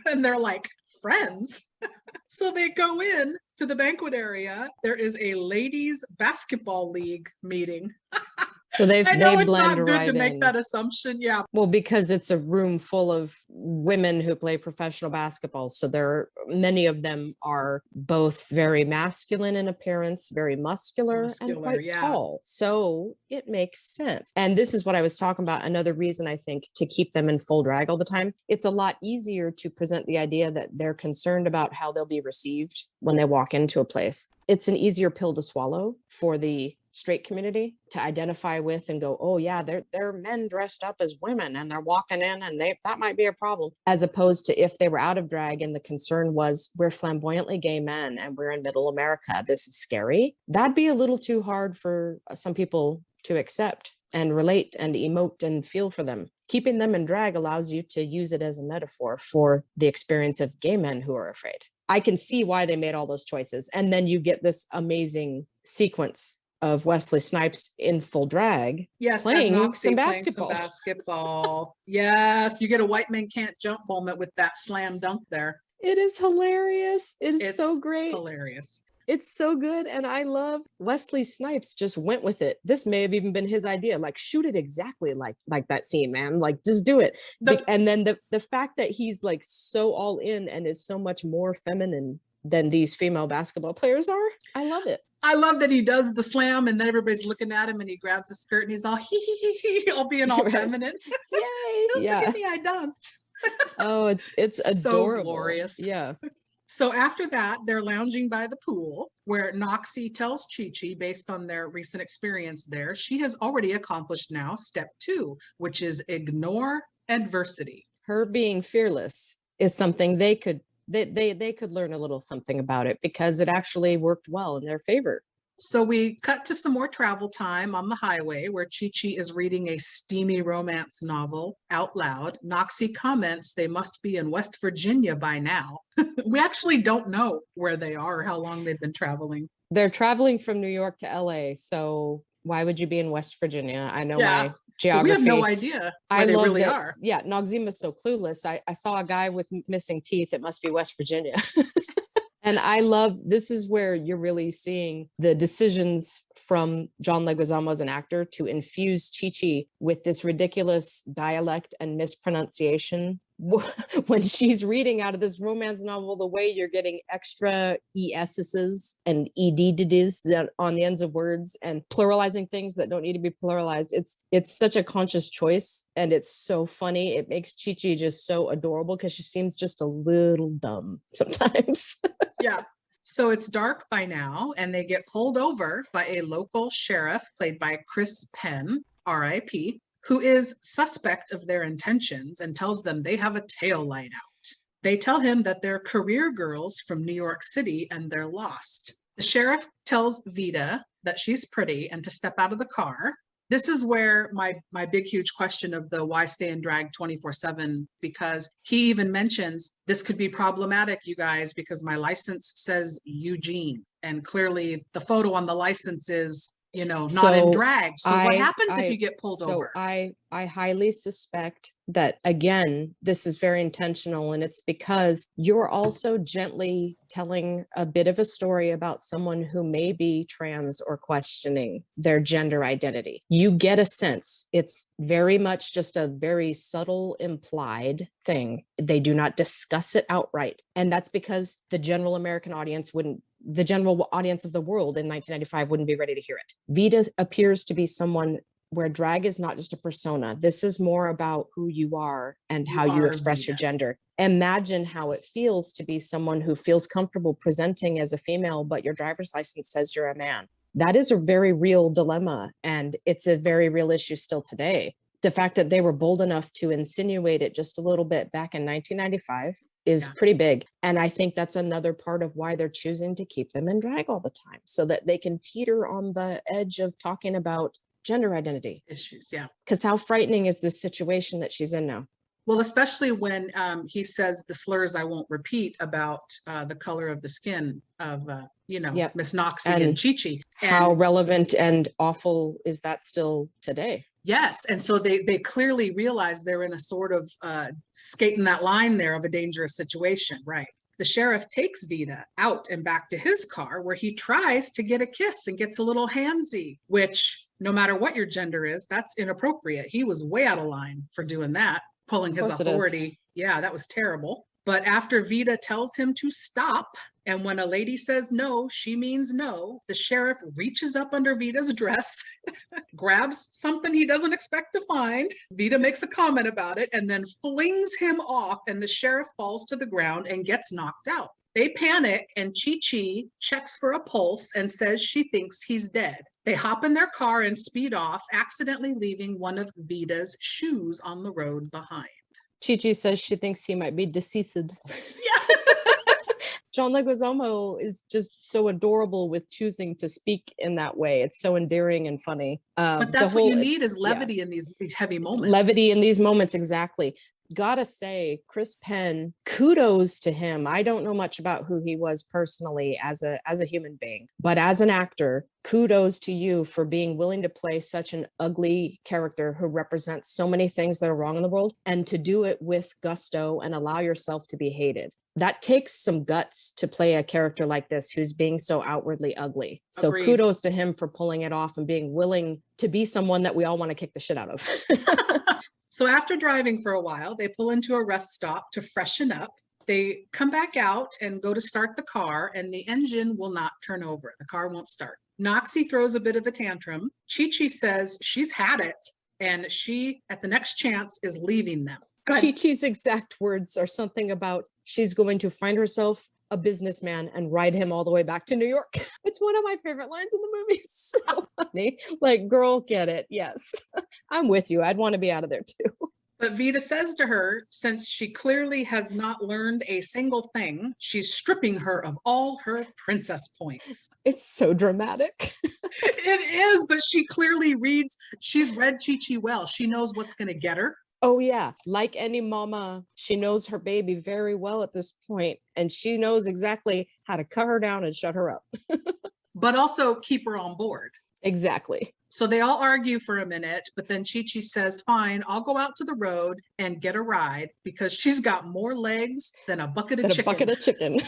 And they're like, friends? So they go in to the banquet area. There is a ladies basketball league meeting. So they I know it's blend not good right to make in. that assumption. Yeah. Well, because it's a room full of women who play professional basketball. So many of them are both very masculine in appearance, very muscular and quite tall. So it makes sense. And this is what I was talking about. Another reason I think to keep them in full drag all the time, it's a lot easier to present the idea that they're concerned about how they'll be received when they walk into a place. It's an easier pill to swallow for the straight community to identify with and go, oh yeah, they're men dressed up as women and they're walking in and that might be a problem, as opposed to if they were out of drag and the concern was we're flamboyantly gay men and we're in middle America, this is scary. That'd be a little too hard for some people to accept and relate and emote and feel for them. Keeping them in drag allows you to use it as a metaphor for the experience of gay men who are afraid. I can see why they made all those choices. And then you get this amazing sequence of Wesley Snipes in full drag, playing some basketball. Yes, you get a white man can't jump moment with that slam dunk there. It is hilarious. It's so great. Hilarious. It's so good. And I love Wesley Snipes just went with it. This may have even been his idea. Like, shoot it exactly like that scene, man. Like, just do it. And then the fact that he's like so all in and is so much more feminine than these female basketball players are. I love it. I love that he does the slam and then everybody's looking at him and he grabs the skirt and he's all all being all feminine. Yay. Don't look at me, I dunked. Oh, it's adorable. So glorious. Yeah. So after that, they're lounging by the pool where Noxie tells Chi-Chi, based on their recent experience there, she has already accomplished now step 2, which is ignore adversity. Her being fearless is something they could learn a little something about it because it actually worked well in their favor. So we cut to some more travel time on the highway where Chi-Chi is reading a steamy romance novel out loud. Noxie comments they must be in West Virginia by now. We actually don't know where they are or how long they've been traveling. They're traveling from New York to LA. So why would you be in West Virginia? I know my geography. We have no idea where they really are. Yeah, Noxzema's so clueless. I saw a guy with missing teeth. It must be West Virginia. And I love, this is where you're really seeing the decisions from John Leguizamo as an actor to infuse Chi-Chi with this ridiculous dialect and mispronunciation. When she's reading out of this romance novel, the way you're getting extra ES's and ED's on the ends of words and pluralizing things that don't need to be pluralized. It's such a conscious choice and it's so funny. It makes Chi-Chi just so adorable because she seems just a little dumb sometimes. Yeah. So it's dark by now and they get pulled over by a local sheriff played by Chris Penn, R.I.P., who is suspect of their intentions and tells them they have a tail light out. They tell him that they're career girls from New York City and they're lost. The sheriff tells Vida that she's pretty and to step out of the car. This is where my big, huge question of the why stay in drag 24/7, because he even mentions this could be problematic, you guys, because my license says Eugene. And clearly the photo on the license is, not in drag. So what happens if you get pulled over? I highly suspect that, again, this is very intentional, and it's because you're also gently telling a bit of a story about someone who may be trans or questioning their gender identity. You get a sense. It's very much just a very subtle implied thing. They do not discuss it outright. And that's because the general American audience the general audience of the world in 1995 wouldn't be ready to hear it. Vida appears to be someone where drag is not just a persona. This is more about who you are and how you express your gender. Imagine how it feels to be someone who feels comfortable presenting as a female, but your driver's license says you're a man. That is a very real dilemma, and it's a very real issue still today. The fact that they were bold enough to insinuate it just a little bit back in 1995 is pretty big. And I think that's another part of why they're choosing to keep them in drag all the time, so that they can teeter on the edge of talking about gender identity issues. Yeah. Because how frightening is this situation that she's in now? Well, especially when he says the slurs I won't repeat about the color of the skin of, Miss Noxie and Chi-Chi. How relevant and awful is that still today? Yes. And so they clearly realize they're in a sort of skating that line there of a dangerous situation. Right. The sheriff takes Vida out and back to his car, where he tries to get a kiss and gets a little handsy, which no matter what your gender is, that's inappropriate. He was way out of line for doing that, pulling his authority. Yeah, that was terrible. But after Vida tells him to stop, and when a lady says no, she means no, the sheriff reaches up under Vida's dress, grabs something he doesn't expect to find. Vida makes a comment about it and then flings him off, and the sheriff falls to the ground and gets knocked out. They panic, and Chi-Chi checks for a pulse and says she thinks he's dead. They hop in their car and speed off, accidentally leaving one of Vida's shoes on the road behind. Chi-Chi says she thinks he might be deceased. Yeah. John Leguizamo is just so adorable with choosing to speak in that way. It's so endearing and funny. But that's what you need, is levity in these heavy moments. Levity in these moments, exactly. Gotta say, Chris Penn, kudos to him. I don't know much about who he was personally as a human being, but as an actor, kudos to you for being willing to play such an ugly character who represents so many things that are wrong in the world, and to do it with gusto and allow yourself to be hated. That takes some guts to play a character like this who's being so outwardly ugly. So Agreed. Kudos to him for pulling it off and being willing to be someone that we all want to kick the shit out of. So after driving for a while, they pull into a rest stop to freshen up. They come back out and go to start the car, and the engine will not turn over. The car won't start. Noxie throws a bit of a tantrum. Chi-Chi says she's had it, and she, at the next chance, is leaving them. Chi-Chi's exact words are something about she's going to find herself a businessman and ride him all the way back to New York. It's one of my favorite lines in the movie. It's so funny. Like, girl, get it. Yes, I'm with you. I'd want to be out of there too. But Vida says to her, since she clearly has not learned a single thing, she's stripping her of all her princess points. It's so dramatic. It is, but she clearly she's read Chi-Chi well. She knows what's going to get her. Oh yeah, like any mama, she knows her baby very well at this point, and she knows exactly how to cut her down and shut her up. But also keep her on board. Exactly. So they all argue for a minute, but then Chi-Chi says, fine, I'll go out to the road and get a ride, because she's got more legs than a bucket of chicken.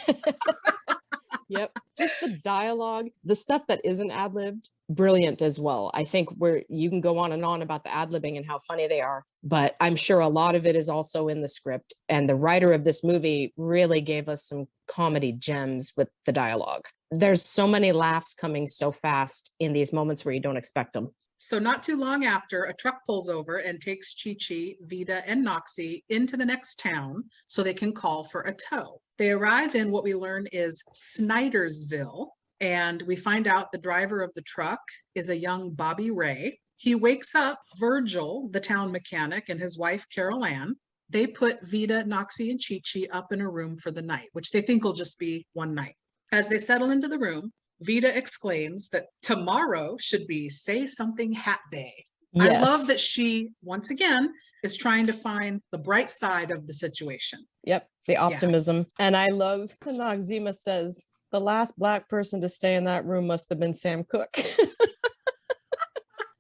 Yep. Just the dialogue, the stuff that isn't ad-libbed, brilliant as well. I think you can go on and on about the ad-libbing and how funny they are, but I'm sure a lot of it is also in the script. And the writer of this movie really gave us some comedy gems with the dialogue. There's so many laughs coming so fast in these moments where you don't expect them. So not too long after, a truck pulls over and takes Chi-Chi, Vida, and Noxie into the next town so they can call for a tow. They arrive in what we learn is Snydersville, and we find out the driver of the truck is a young Bobby Ray. He wakes up Virgil, the town mechanic, and his wife, Carol Ann. They put Vida, Noxie, and Chi-Chi up in a room for the night, which they think will just be one night. As they settle into the room, Vida exclaims that tomorrow should be Say Something Hat Day. I Yes. love that she, once again, is trying to find the bright side of the situation. Yep, the optimism. And I love Noxzema says, the last Black person to stay in that room must have been Sam Cooke.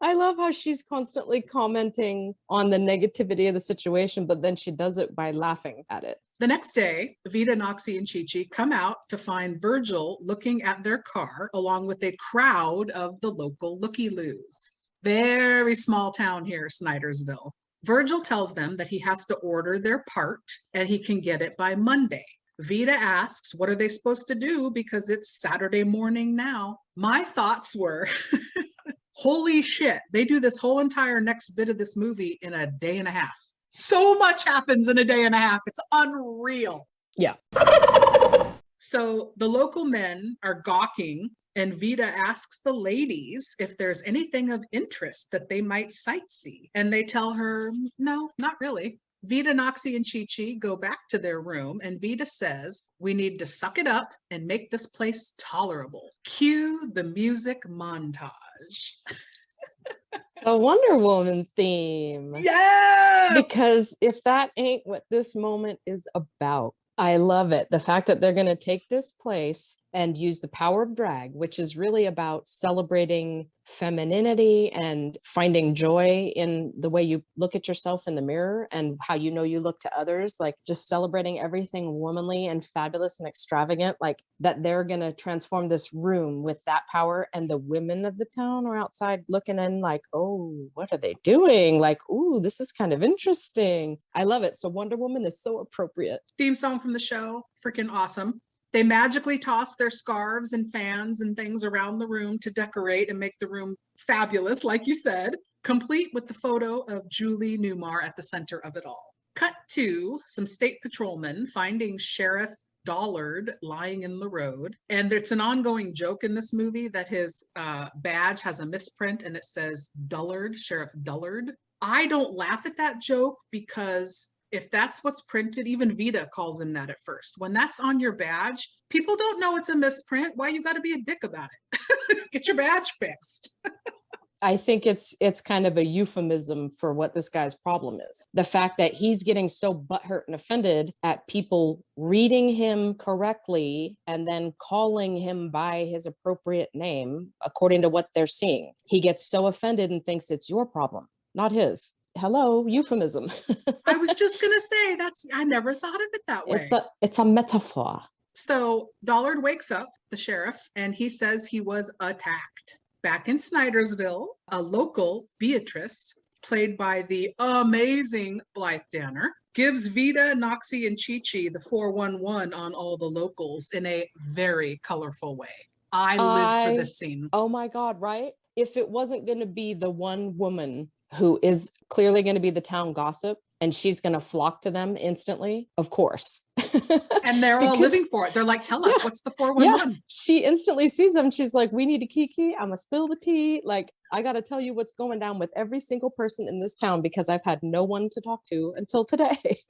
I love how she's constantly commenting on the negativity of the situation, but then she does it by laughing at it. The next day, Vida, Noxie, and Chi-Chi come out to find Virgil looking at their car along with a crowd of the local looky-loos. Very small town here, Snydersville. Virgil tells them that he has to order their part and he can get it by Monday. Vida asks, what are they supposed to do because it's Saturday morning now? My thoughts were, holy shit, they do this whole entire next bit of this movie in a day and a half. So much happens in a day and a half. It's unreal. Yeah. So the local men are gawking, and Vida asks the ladies if there's anything of interest that they might sightsee. And they tell her, no, not really. Vida, Noxie, and Chi-Chi go back to their room, and Vida says, we need to suck it up and make this place tolerable. Cue the music montage. The Wonder Woman theme. Yes! Because if that ain't what this moment is about, I love it. The fact that they're going to take this place and use the power of drag, which is really about celebrating femininity and finding joy in the way you look at yourself in the mirror and how you know you look to others, like just celebrating everything womanly and fabulous and extravagant, like that they're going to transform this room with that power. And the women of the town are outside looking in like, oh, what are they doing? Like, ooh, this is kind of interesting. I love it. So Wonder Woman is so appropriate. Theme song from the show, freaking awesome. They magically toss their scarves and fans and things around the room to decorate and make the room fabulous, like you said, complete with the photo of Julie Newmar at the center of it all. Cut to some state patrolmen finding Sheriff Dollard lying in the road. And it's an ongoing joke in this movie that his badge has a misprint and it says Dullard, Sheriff Dullard. I don't laugh at that joke because if that's what's printed, even Vida calls him that at first. When that's on your badge, people don't know it's a misprint. Why you got to be a dick about it? Get your badge fixed. I think it's kind of a euphemism for what this guy's problem is. The fact that he's getting so butthurt and offended at people reading him correctly and then calling him by his appropriate name according to what they're seeing. He gets so offended and thinks it's your problem, not his. Hello, euphemism. I was just going to say, I never thought of it that way. It's a metaphor. So Dollard wakes up, the sheriff, and he says he was attacked. Back in Snydersville, a local, Beatrice, played by the amazing Blythe Danner, gives Vida, Noxie, and Chi-Chi the 411 on all the locals in a very colorful way. I live for this scene. Oh my God, right? If it wasn't going to be the one woman who is clearly going to be the town gossip and she's going to flock to them instantly, of course. And they're all living for it. They're like, tell us, what's the 411? Yeah. She instantly sees them. She's like, we need to kiki. I'm going to spill the tea. Like, I got to tell you what's going down with every single person in this town because I've had no one to talk to until today.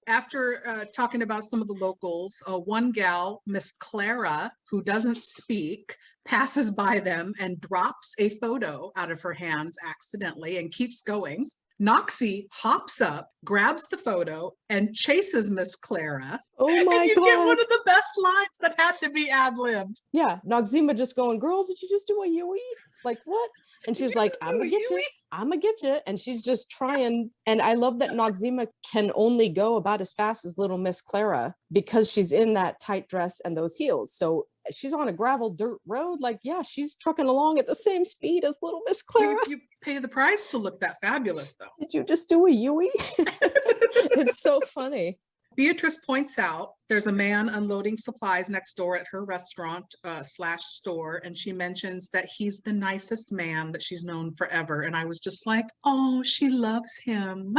After talking about some of the locals, one gal, Miss Clara, who doesn't speak, passes by them and drops a photo out of her hands accidentally and keeps going. Noxie hops up, grabs the photo, and chases Miss Clara. Oh my God. And you God. get one of the best lines that had to be ad-libbed. Yeah, Noxzema just going, girl, did you just do a Yui? Like, what? And she's like, I'm gonna get you. I'm gonna get you. And she's just trying. And I love that Noxzema can only go about as fast as little Miss Clara because she's in that tight dress and those heels. So she's on a gravel dirt road. Like, yeah, she's trucking along at the same speed as little Miss Clara. You pay the price to look that fabulous, though. Did you just do a Yui? It's so funny. Beatrice points out there's a man unloading supplies next door at her restaurant / store, and she mentions that he's the nicest man that she's known forever. And I was just like, oh, she loves him.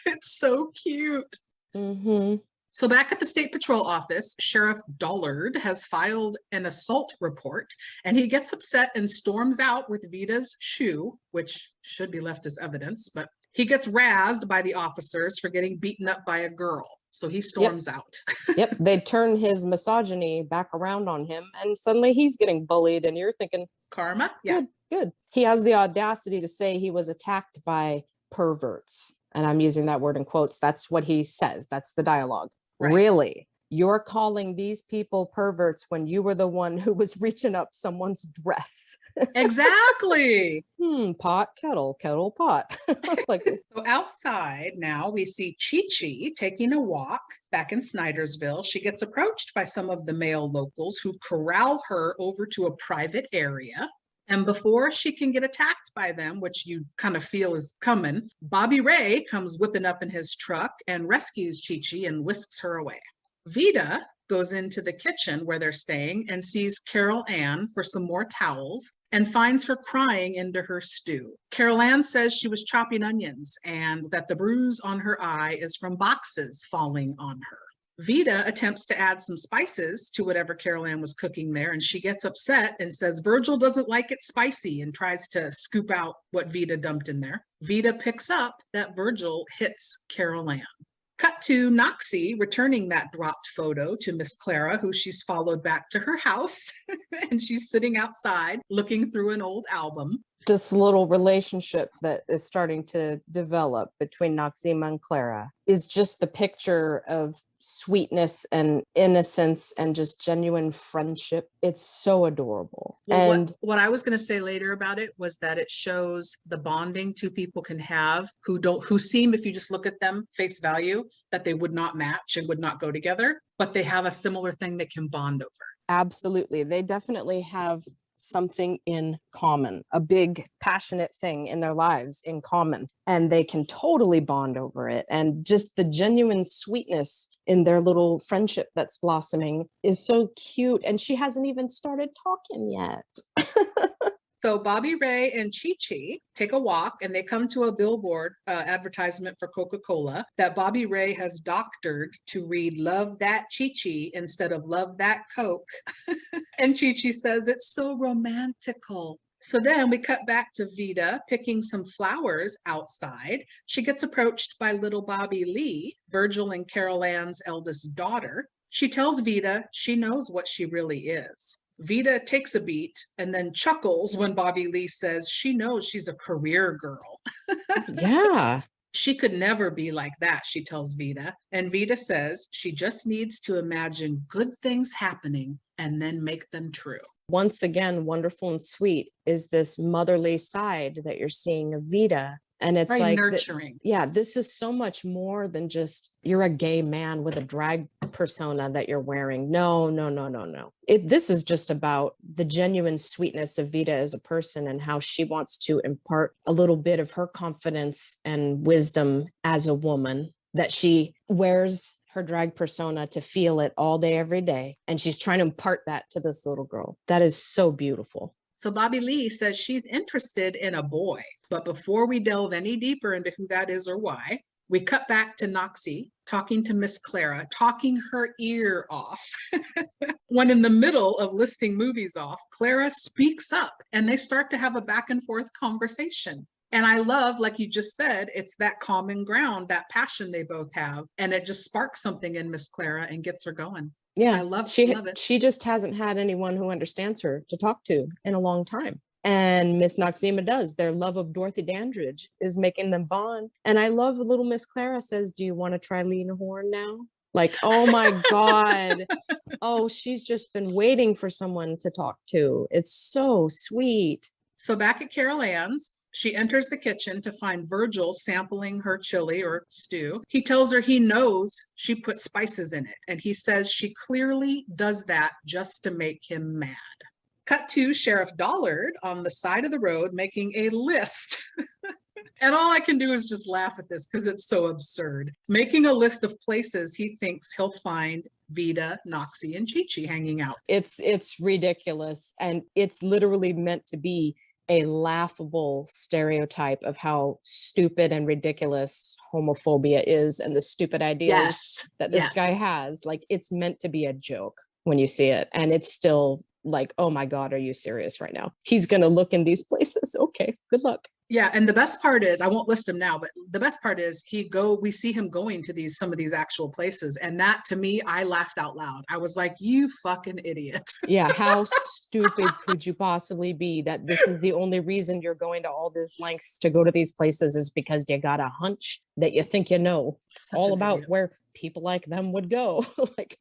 It's so cute. Mm-hmm. So back at the State Patrol office, Sheriff Dollard has filed an assault report, and he gets upset and storms out with Vita's shoe, which should be left as evidence, but he gets razzed by the officers for getting beaten up by a girl. So he storms out. Yep. They turn his misogyny back around on him and suddenly he's getting bullied and you're thinking, Karma? Yeah. Good. He has the audacity to say he was attacked by perverts. And I'm using that word in quotes. That's what he says. That's the dialogue. Right. Really? You're calling these people perverts when you were the one who was reaching up someone's dress. Exactly. Pot, kettle, kettle, pot. Like, so outside now we see Chi-Chi taking a walk back in Snydersville. She gets approached by some of the male locals who corral her over to a private area. And before she can get attacked by them, which you kind of feel is coming, Bobby Ray comes whipping up in his truck and rescues Chi-Chi and whisks her away. Vida goes into the kitchen where they're staying and sees Carol Ann for some more towels and finds her crying into her stew. Carol Ann says she was chopping onions and that the bruise on her eye is from boxes falling on her. Vida attempts to add some spices to whatever Carol Ann was cooking there, and she gets upset and says Virgil doesn't like it spicy and tries to scoop out what Vida dumped in there. Vida picks up that Virgil hits Carol Ann. Cut to Noxie returning that dropped photo to Miss Clara, who she's followed back to her house, and she's sitting outside looking through an old album. This little relationship that is starting to develop between Noxima and Clara is just the picture of sweetness and innocence and just genuine friendship. It's so adorable. Well, and what I was going to say later about it was that it shows the bonding two people can have who seem, if you just look at them face value, that they would not match and would not go together, but they have a similar thing they can bond over. Absolutely. They definitely have something in common, a big passionate thing in their lives in common, and they can totally bond over it. And just the genuine sweetness in their little friendship that's blossoming is so cute. And she hasn't even started talking yet. So Bobby Ray and Chi-Chi take a walk and they come to a billboard advertisement for Coca-Cola that Bobby Ray has doctored to read "Love that Chi-Chi" instead of "Love that Coke." And Chi-Chi says it's so romantical. So then we cut back to Vida picking some flowers outside. She gets approached by little Bobby Lee, Virgil and Carol Ann's eldest daughter. She tells Vida she knows what she really is. Vida takes a beat and then chuckles when Bobby Lee says she knows she's a career girl. Yeah. She could never be like that, she tells Vida. And Vida says she just needs to imagine good things happening and then make them true. Once again, wonderful and sweet is this motherly side that you're seeing of Vida. And it's very like nurturing. This is so much more than just you're a gay man with a drag persona that you're wearing. No. This is just about the genuine sweetness of Vida as a person and how she wants to impart a little bit of her confidence and wisdom as a woman, that she wears her drag persona to feel it all day, every day. And she's trying to impart that to this little girl. That is so beautiful. So Bobby Lee says she's interested in a boy. But before we delve any deeper into who that is or why, we cut back to Noxie talking to Miss Clara, talking her ear off. When in the middle of listing movies off, Clara speaks up and they start to have a back and forth conversation. And I love, like you just said, it's that common ground, that passion they both have. And it just sparks something in Miss Clara and gets her going. Yeah, I love it. She just hasn't had anyone who understands her to talk to in a long time. And Miss Noxima does. Their love of Dorothy Dandridge is making them bond. And I love little Miss Clara says, do you want to try Lena Horne now? Like, oh my God. Oh, she's just been waiting for someone to talk to. It's so sweet. So back at Carol Ann's, she enters the kitchen to find Virgil sampling her chili or stew. He tells her he knows she put spices in it, and he says she clearly does that just to make him mad. Cut to Sheriff Dollard on the side of the road making a list. And all I can do is just laugh at this because it's so absurd. Making a list of places he thinks he'll find Vida, Noxie, and Chi-Chi hanging out. It's ridiculous, and it's literally meant to be a laughable stereotype of how stupid and ridiculous homophobia is and the stupid ideas that this guy has. Like, it's meant to be a joke when you see it. And it's still like, oh my God, are you serious right now? He's going to look in these places. Okay, good luck. Yeah, and the best part is, I won't list him now, but the best part is we see him going to some of these actual places. And that to me, I laughed out loud. I was like, you fucking idiot. Yeah, how stupid could you possibly be that this is the only reason you're going to all these lengths to go to these places is because you got a hunch that you think you know Such all an about idiot. where people like them would go. Like,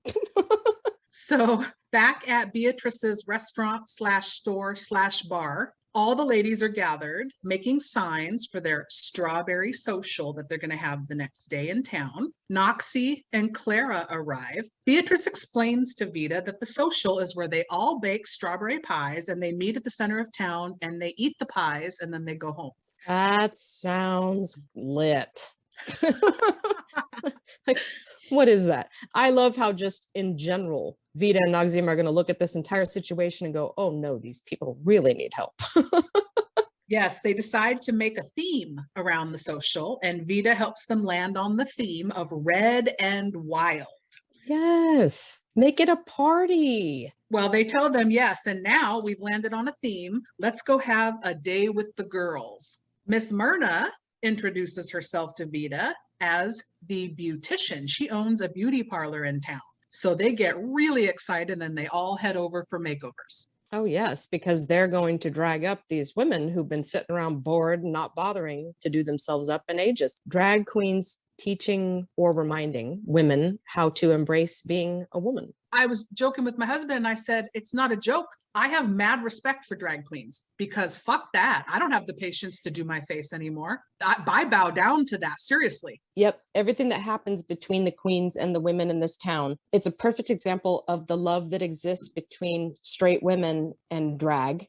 So back at Beatrice's restaurant slash store slash bar, all the ladies are gathered making signs for their strawberry social that they're going to have the next day in town. Noxie and Clara arrive. Beatrice explains to Vita that the social is where they all bake strawberry pies and they meet at the center of town and they eat the pies and then they go home. that sounds lit. Like, what is that? I love how just in general, Vita and Noxima are going to look at this entire situation and go, oh no, these people really need help. Yes, they decide to make a theme around the social, and Vita helps them land on the theme of red and wild. Yes, make it a party. Well, they tell them, yes, and now we've landed on a theme. Let's go have a day with the girls. Miss Myrna introduces herself to Vita as the beautician. She owns a beauty parlor in town. So they get really excited and they all head over for makeovers. Oh, yes, because they're going to drag up these women who've been sitting around bored and not bothering to do themselves up in ages. Drag queens teaching or reminding women how to embrace being a woman. I was joking with my husband and I said, it's not a joke. I have mad respect for drag queens because fuck that. I don't have the patience to do my face anymore. I bow down to that, seriously. Yep. Everything that happens between the queens and the women in this town, it's a perfect example of the love that exists between straight women and drag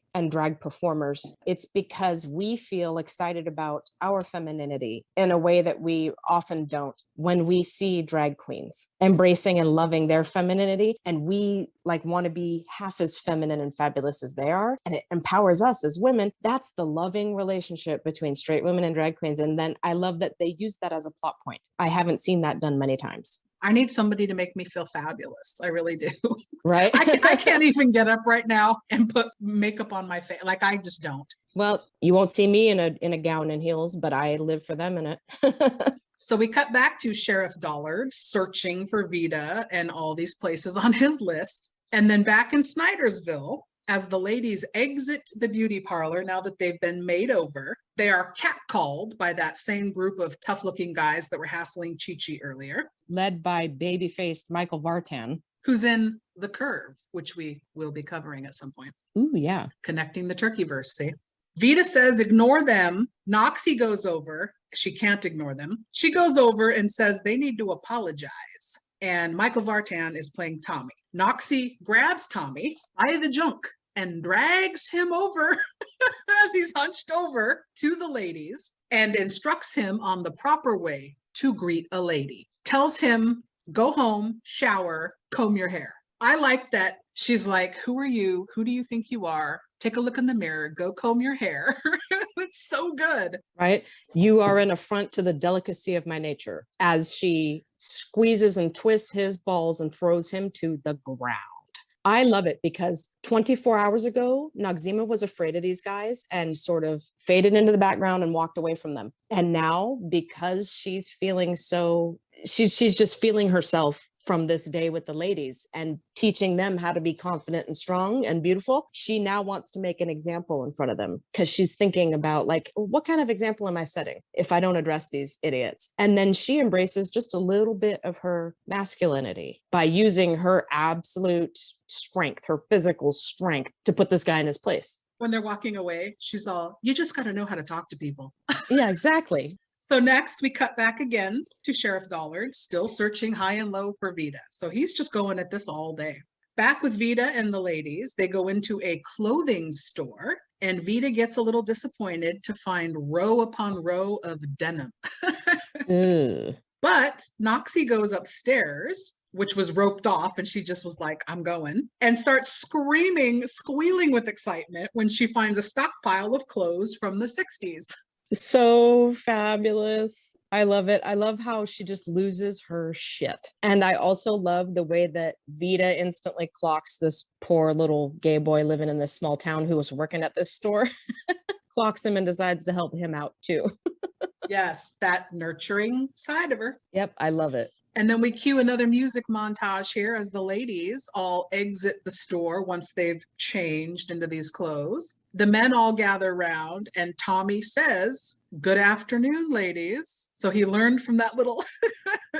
performers. It's because we feel excited about our femininity in a way that we often don't when we see drag queens embracing and loving their femininity. And we like want to be half as feminine and fabulous as they are. And it empowers us as women. That's the loving relationship between straight women and drag queens. And then I love that they use that as a plot point. I haven't seen that done many times. I need somebody to make me feel fabulous. I really do. Right? I can't even get up right now and put makeup on my face. Like I just don't. Well, you won't see me in a gown and heels, but I live for them in it. So we cut back to Sheriff Dollard searching for Vita and all these places on his list. And then back in Snydersville, as the ladies exit the beauty parlor, now that they've been made over, they are catcalled by that same group of tough-looking guys that were hassling Chi-Chi earlier. Led by baby-faced Michael Vartan. Who's in The Curve, which we will be covering at some point. Ooh, yeah. Connecting the turkey verse, see? Vita says, ignore them. Noxie goes over. She can't ignore them. She goes over and says they need to apologize. And Michael Vartan is playing Tommy. Noxie grabs Tommy by the junk and drags him over as he's hunched over to the ladies and instructs him on the proper way to greet a lady. Tells him, go home, shower, comb your hair. I like that she's like, who are you? Who do you think you are? Take a look in the mirror, go comb your hair. It's so good. Right? You are an affront to the delicacy of my nature as she squeezes and twists his balls and throws him to the ground. I love it because 24 hours ago, Noxima was afraid of these guys and sort of faded into the background and walked away from them. And now, because she's feeling so, she's just feeling herself from this day with the ladies and teaching them how to be confident and strong and beautiful. She now wants to make an example in front of them because she's thinking about like, what kind of example am I setting if I don't address these idiots? And then she embraces just a little bit of her masculinity by using her absolute strength, her physical strength to put this guy in his place. When they're walking away, she's all, you just got to know how to talk to people. Yeah, exactly. So next we cut back again to Sheriff Dollard, still searching high and low for Vita. So he's just going at this all day. Back with Vita and the ladies, they go into a clothing store and Vita gets a little disappointed to find row upon row of denim. But Noxie goes upstairs, which was roped off, and she just was like, I'm going, and starts screaming, squealing with excitement when she finds a stockpile of clothes from the 60s. So fabulous. I love it. I love how she just loses her shit. And I also love the way that Vita instantly clocks this poor little gay boy living in this small town who was working at this store. clocks him and decides to help him out too. Yes, that nurturing side of her. Yep, I love it. And then we cue another music montage here as the ladies all exit the store once they've changed into these clothes. The men all gather around and Tommy says, "Good afternoon, ladies." So he learned from that little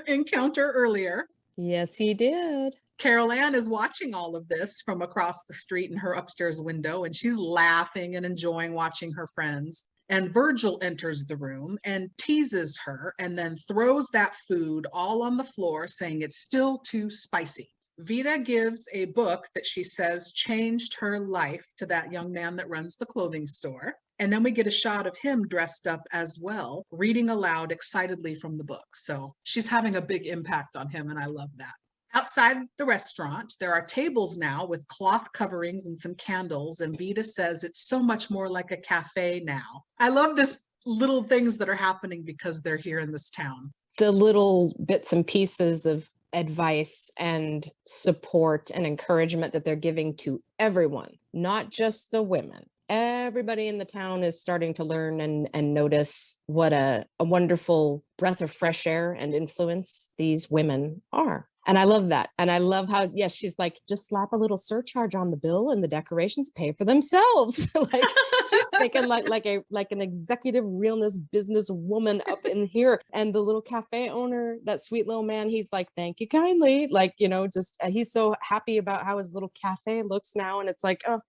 encounter earlier. Yes, he did. Carol Ann is watching all of this from across the street in her upstairs window, and she's laughing and enjoying watching her friends. And Virgil enters the room and teases her and then throws that food all on the floor, saying it's still too spicy. Vida gives a book that she says changed her life to that young man that runs the clothing store. And then we get a shot of him dressed up as well, reading aloud excitedly from the book. So she's having a big impact on him, and I love that. Outside the restaurant, there are tables now with cloth coverings and some candles, and Vida says it's so much more like a cafe now. I love this little things that are happening because they're here in this town. The little bits and pieces of advice and support and encouragement that they're giving to everyone, not just the women. Everybody in the town is starting to learn and notice what a wonderful breath of fresh air and influence these women are. And I love that. And I love how, yes, she's like, just slap a little surcharge on the bill and the decorations pay for themselves. Like she's thinking like an executive realness business woman up in here. And the little cafe owner, that sweet little man, he's like, thank you kindly. Like, just he's so happy about how his little cafe looks now. And it's like, oh,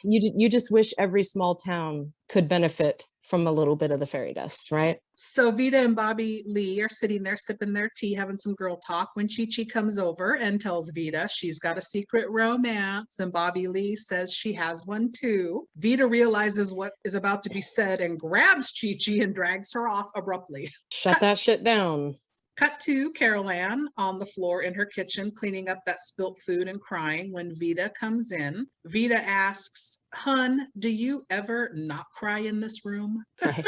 you just wish every small town could benefit from a little bit of the fairy dust, right? So Vida and Bobby Lee are sitting there sipping their tea, having some girl talk when Chi-Chi comes over and tells Vida she's got a secret romance, and Bobby Lee says she has one too. Vida realizes what is about to be said and grabs Chi-Chi and drags her off abruptly. Shut that shit down. Cut to Carol Ann on the floor in her kitchen, cleaning up that spilt food and crying when Vida comes in. Vida asks, "Hun, do you ever not cry in this room?" Right.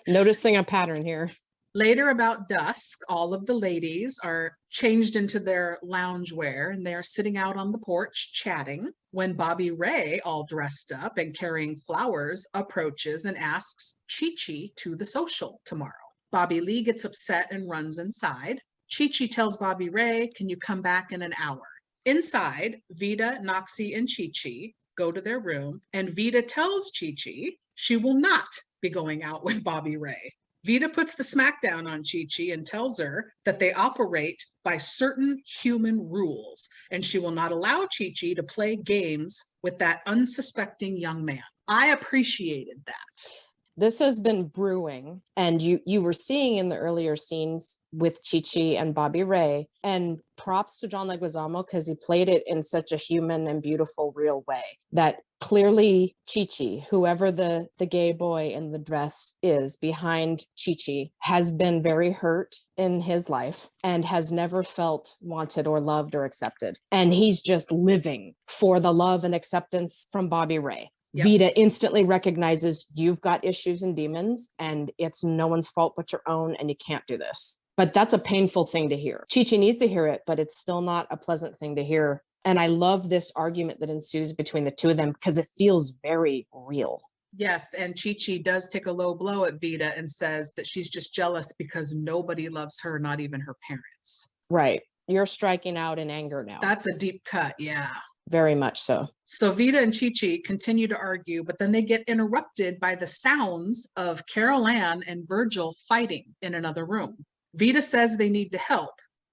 Noticing a pattern here. Later, about dusk, all of the ladies are changed into their loungewear and they are sitting out on the porch chatting when Bobby Ray, all dressed up and carrying flowers, approaches and asks Chi-Chi to the social tomorrow. Bobby Lee gets upset and runs inside. Chi-Chi tells Bobby Ray, "Can you come back in an hour?" Inside, Vida, Noxie, and Chi-Chi go to their room, and Vida tells Chi-Chi she will not be going out with Bobby Ray. Vida puts the smackdown on Chi-Chi and tells her that they operate by certain human rules, and she will not allow Chi-Chi to play games with that unsuspecting young man. I appreciated that. This has been brewing, and you were seeing in the earlier scenes with Chi-Chi and Bobby Ray, and props to John Leguizamo because he played it in such a human and beautiful, real way that clearly Chi-Chi, whoever the gay boy in the dress is behind Chi-Chi, has been very hurt in his life and has never felt wanted or loved or accepted. And he's just living for the love and acceptance from Bobby Ray. Yep. Vida instantly recognizes you've got issues and demons and it's no one's fault but your own and you can't do this. But that's a painful thing to hear. Chi-Chi needs to hear it, but it's still not a pleasant thing to hear. And I love this argument that ensues between the two of them because it feels very real. Yes, and Chi-Chi does take a low blow at Vida and says that she's just jealous because nobody loves her, not even her parents. Right. You're striking out in anger now. That's a deep cut, yeah. Very much so. So Vida and Chi-Chi continue to argue, but then they get interrupted by the sounds of Carol Ann and Virgil fighting in another room. Vida says they need to help.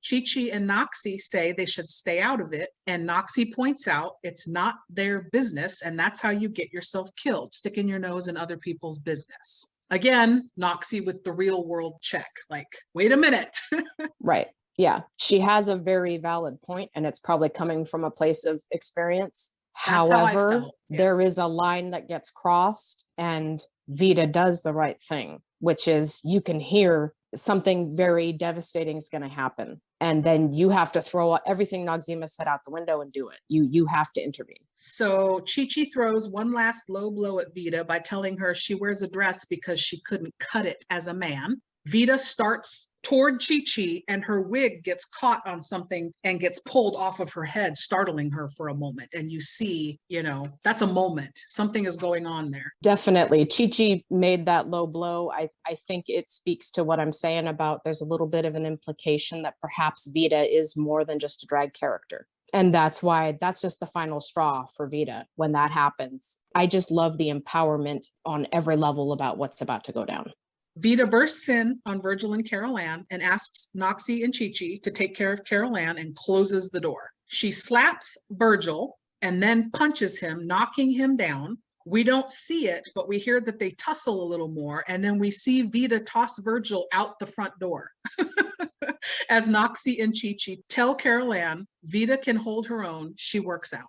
Chi-Chi and Noxie say they should stay out of it, and Noxie points out it's not their business, and that's how you get yourself killed, sticking your nose in other people's business. Again, Noxie with the real world check, like, wait a minute. Right. Yeah, she has a very valid point, and it's probably coming from a place of experience. That's However, there is a line that gets crossed, and Vida does the right thing, which is you can hear something very devastating is going to happen. And then you have to throw everything Noxzema said out the window and do it. You have to intervene. So Chi-Chi throws one last low blow at Vida by telling her she wears a dress because she couldn't cut it as a man. Vida starts toward Chi-Chi, and her wig gets caught on something and gets pulled off of her head, startling her for a moment. And you see, that's a moment. Something is going on there. Definitely. Chi-Chi made that low blow. I think it speaks to what I'm saying about there's a little bit of an implication that perhaps Vida is more than just a drag character. And that's just the final straw for Vida when that happens. I just love the empowerment on every level about what's about to go down. Vida bursts in on Virgil and Carol Ann and asks Noxie and Chi-Chi to take care of Carol Ann and closes the door. She slaps Virgil and then punches him, knocking him down. We don't see it, but we hear that they tussle a little more. And then we see Vida toss Virgil out the front door. As Noxie and Chi-Chi tell Carol Ann, Vida can hold her own. She works out.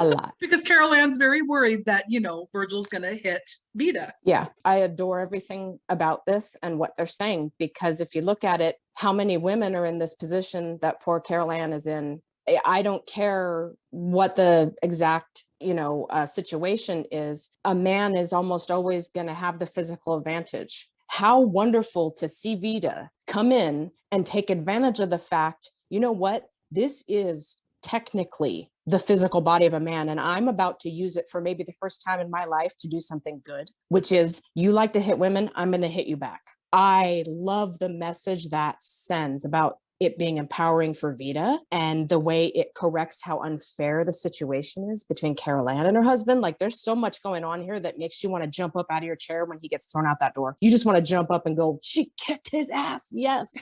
A lot. Because Carol Ann's very worried that, Virgil's going to hit Vida. Yeah, I adore everything about this and what they're saying, because if you look at it, how many women are in this position that poor Carol Ann is in? I don't care what the exact situation is. A man is almost always going to have the physical advantage. How wonderful to see Vida come in and take advantage of the fact, you know what, this is technically the physical body of a man, and I'm about to use it for maybe the first time in my life to do something good, which is, you like to hit women, I'm going to hit you back. I love the message that sends about it being empowering for Vida and the way it corrects how unfair the situation is between Carol Ann and her husband. Like, there's so much going on here that makes you want to jump up out of your chair when he gets thrown out that door. You just want to jump up and go, she kicked his ass. Yes.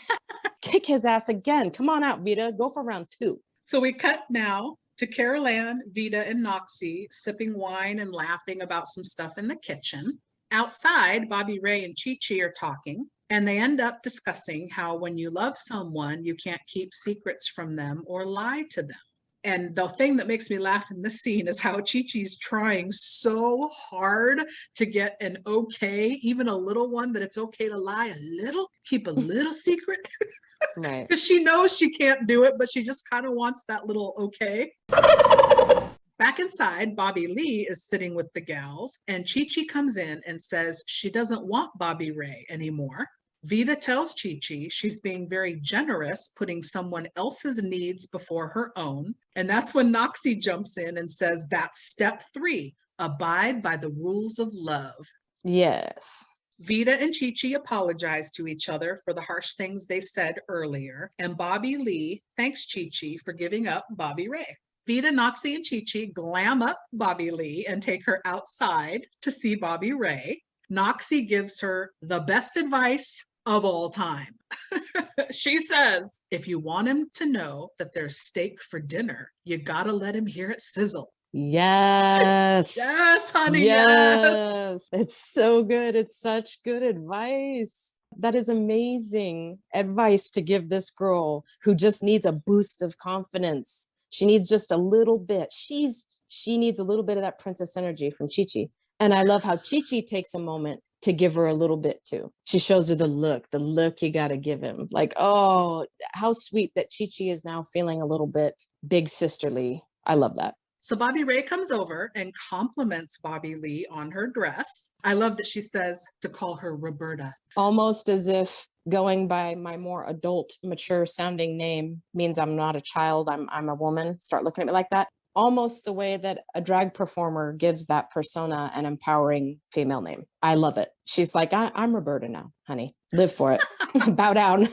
Kick his ass again. Come on out, Vida. Go for round 2. So we cut now to Carol Ann, Vida, and Noxie sipping wine and laughing about some stuff in the kitchen. Outside, Bobby Ray and Chi-Chi are talking. And they end up discussing how when you love someone, you can't keep secrets from them or lie to them. And the thing that makes me laugh in this scene is how Chi-Chi's trying so hard to get an okay, even a little one, that it's okay to lie a little, keep a little secret. Right. Because she knows she can't do it, but she just kind of wants that little okay. Back inside, Bobby Lee is sitting with the gals, and Chi-Chi comes in and says she doesn't want Bobby Ray anymore. Vida tells Chi-Chi she's being very generous, putting someone else's needs before her own. And that's when Noxie jumps in and says that's step 3, abide by the rules of love. Yes. Vida and Chi-Chi apologize to each other for the harsh things they said earlier, and Bobby Lee thanks Chi-Chi for giving up Bobby Ray. Vida, Noxie, and Chi-Chi glam up Bobby Lee and take her outside to see Bobby Ray. Noxie gives her the best advice of all time. She says, if you want him to know that there's steak for dinner, you gotta let him hear it sizzle. Yes. Yes, honey. Yes. It's so good. It's such good advice. That is amazing advice to give this girl who just needs a boost of confidence. She needs just a little bit. She needs a little bit of that princess energy from Chi-Chi. And I love how Chi-Chi takes a moment to give her a little bit too. She shows her the look you got to give him. Like, oh, how sweet that Chi-Chi is now feeling a little bit big sisterly. I love that. So Bobby Ray comes over and compliments Bobby Lee on her dress. I love that she says to call her Roberta. Almost as if going by my more adult, mature sounding name means I'm not a child, I'm a woman. Start looking at me like that. Almost the way that a drag performer gives that persona an empowering female name. I love it. She's like, I'm Roberta now, honey. Live for it. Bow down.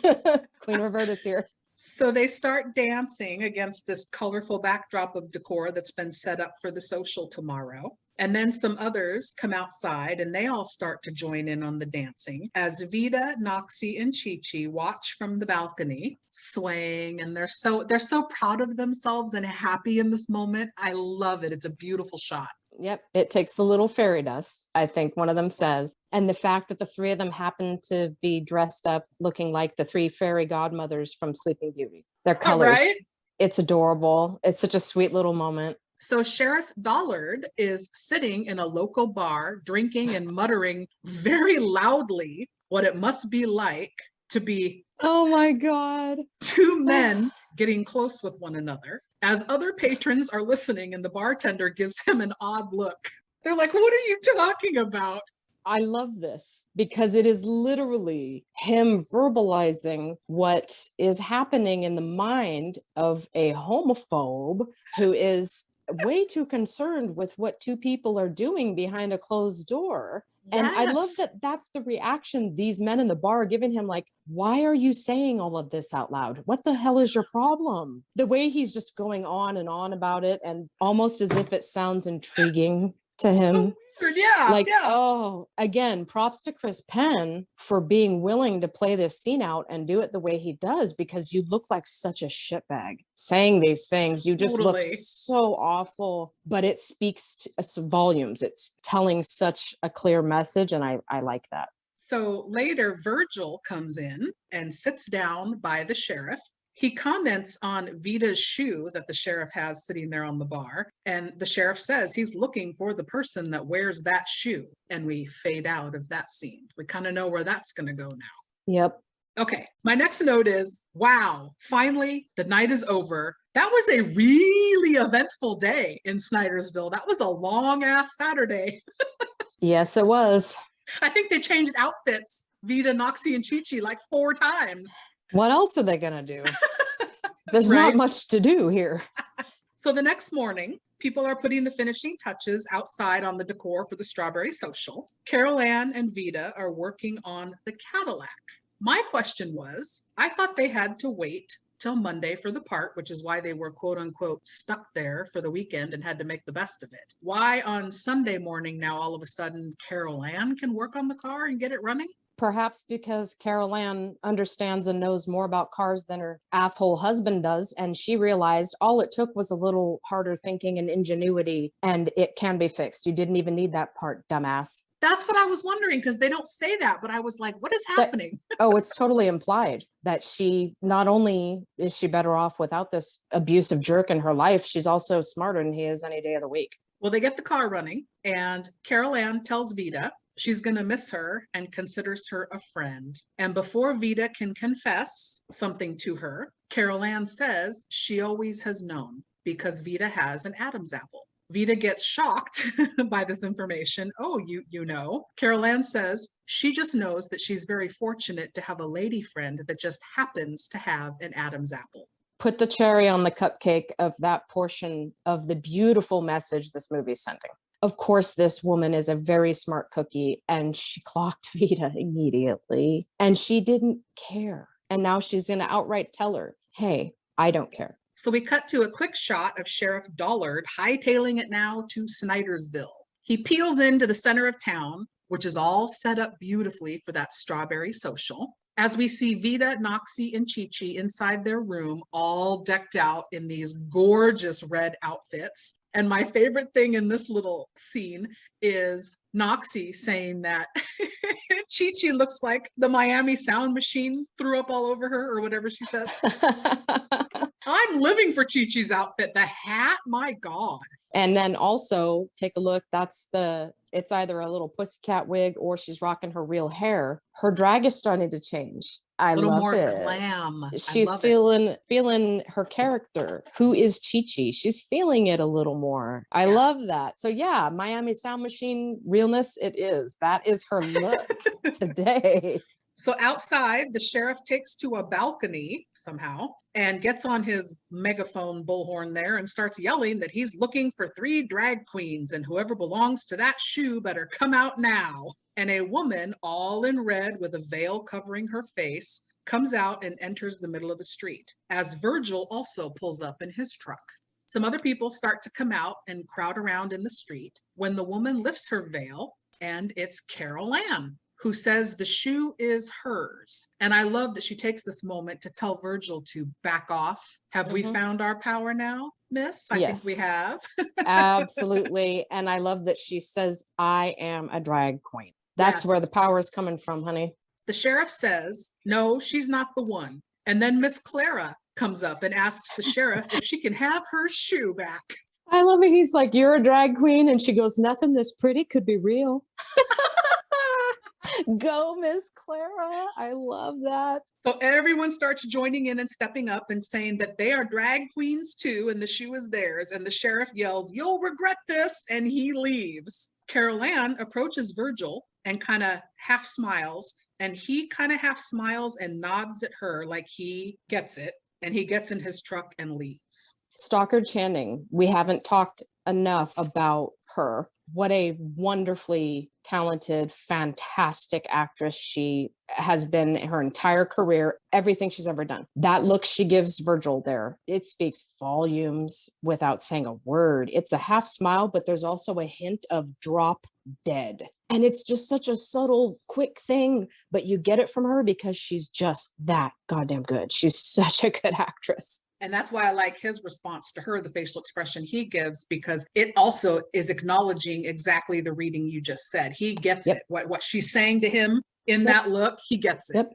Queen Roberta's here. So they start dancing against this colorful backdrop of decor that's been set up for the social tomorrow. And then some others come outside and they all start to join in on the dancing as Vida, Noxie, and Chi-Chi watch from the balcony, swaying, and they're so proud of themselves and happy in this moment. I love it. It's a beautiful shot. Yep. It takes a little fairy dust, I think one of them says. And the fact that the 3 of them happen to be dressed up looking like the 3 fairy godmothers from Sleeping Beauty. Their colors. Right? It's adorable. It's such a sweet little moment. So Sheriff Dollard is sitting in a local bar, drinking and muttering very loudly what it must be like to be, oh my God, 2 men getting close with one another. As other patrons are listening and the bartender gives him an odd look. They're like, what are you talking about? I love this because it is literally him verbalizing what is happening in the mind of a homophobe who is way too concerned with what two people are doing behind a closed door. And I love Yes. that that's the reaction these men in the bar are giving him. Like, why are you saying all of this out loud? What the hell is your problem? The way he's just going on and on about it, and almost as if it sounds intriguing to him. Weird. Yeah. Like, yeah. oh, again, props to Chris Penn for being willing to play this scene out and do it the way he does, because you look like such a shitbag saying these things. You just look Totally. so awful, but it speaks to volumes. It's telling such a clear message, and I like that. So later, Virgil comes in and sits down by the sheriff. He comments on Vita's shoe that the sheriff has sitting there on the bar. And the sheriff says he's looking for the person that wears that shoe. And we fade out of that scene. We kind of know where that's going to go now. Yep. Okay, my next note is, wow, finally, the night is over. That was a really eventful day in Snydersville. That was a long ass Saturday. Yes, it was. I think they changed outfits, Vita, Noxie, and Chi-Chi, like 4 times. What else are they going to do? There's Right? not much to do here. So the next morning, people are putting the finishing touches outside on the decor for the Strawberry Social. Carol Ann and Vita are working on the Cadillac. My question was, I thought they had to wait till Monday for the part, which is why they were quote unquote stuck there for the weekend and had to make the best of it. Why on Sunday morning now all of a sudden Carol Ann can work on the car and get it running? Perhaps because Carol Ann understands and knows more about cars than her asshole husband does. And she realized all it took was a little harder thinking and ingenuity, and it can be fixed. You didn't even need that part, dumbass. That's what I was wondering, because they don't say that, but I was like, what is happening? Oh, it's totally implied that she, not only is she better off without this abusive jerk in her life, she's also smarter than he is any day of the week. Well, they get the car running, and Carol Ann tells Vita she's going to miss her and considers her a friend. And before Vita can confess something to her, Carol Ann says she always has known because Vita has an Adam's apple. Vita gets shocked by this information. Oh, you know. Carol Ann says she just knows that she's very fortunate to have a lady friend that just happens to have an Adam's apple. Put the cherry on the cupcake of that portion of the beautiful message this movie's sending. Of course, this woman is a very smart cookie, and she clocked Vita immediately, and she didn't care. And now she's going to outright tell her, hey, I don't care. So we cut to a quick shot of Sheriff Dollard hightailing it now to Snydersville. He peels into the center of town, which is all set up beautifully for that Strawberry Social, as we see Vita, Noxie, and Chi-Chi inside their room, all decked out in these gorgeous red outfits. And my favorite thing in this little scene is Noxie saying that Chi-Chi looks like the Miami sound machine threw up all over her, or whatever she says. I'm living for Chi-Chi's outfit. The hat, my God. And then also take a look, it's either a little pussycat wig or she's rocking her real hair. Her drag is starting to change. I love it. A little more glam. She's feeling her character. Who is Chi-Chi? She's feeling it a little more. I love that. So yeah, Miami Sound Machine realness, it is. That is her look today. So outside, the sheriff takes to a balcony somehow and gets on his megaphone bullhorn there and starts yelling that he's looking for 3 drag queens, and whoever belongs to that shoe better come out now. And a woman, all in red with a veil covering her face, comes out and enters the middle of the street, as Virgil also pulls up in his truck. Some other people start to come out and crowd around in the street when the woman lifts her veil, and it's Carol Ann, who says the shoe is hers. And I love that she takes this moment to tell Virgil to back off. Have we found our power now, miss? I think we have. Absolutely. And I love that she says, I am a drag queen. That's where the power is coming from, honey. The sheriff says, no, she's not the one. And then Miss Clara comes up and asks the sheriff if she can have her shoe back. I love it. He's like, you're a drag queen. And she goes, nothing this pretty could be real. Go, Miss Clara. I love that. So everyone starts joining in and stepping up and saying that they are drag queens too, and the shoe is theirs. And the sheriff yells, "You'll regret this," and he leaves. Carol Ann approaches Virgil and kind of half smiles, and he kind of half smiles and nods at her like he gets it, and he gets in his truck and leaves. Stockard Channing, we haven't talked enough about her. What a wonderfully talented, fantastic actress she has been her entire career, everything she's ever done. That look she gives Virgil there, it speaks volumes without saying a word. It's a half smile, but there's also a hint of drop dead. And it's just such a subtle, quick thing, but you get it from her because she's just that goddamn good. She's such a good actress. And that's why I like his response to her, the facial expression he gives, because it also is acknowledging exactly the reading you just said. He gets it. What she's saying to him in that look, he gets it.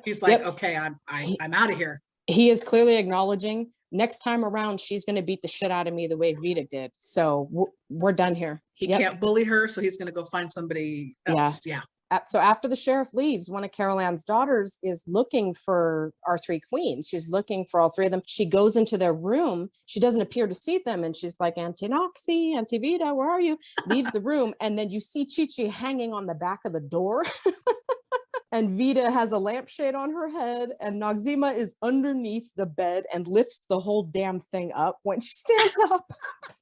He's like, okay, I'm out of here. He is clearly acknowledging next time around, she's going to beat the shit out of me the way Vita did. So we're done here. He can't bully her, so he's going to go find somebody else. Yeah. So after the sheriff leaves, one of Carol Ann's daughters is looking for our three queens. She's looking for all three of them. She goes into their room. She doesn't appear to see them. And she's like, Auntie Noxie, Auntie Vita, where are you? Leaves the room. And then you see Chi-Chi hanging on the back of the door. And Vita has a lampshade on her head, and Noxzema is underneath the bed and lifts the whole damn thing up when she stands up.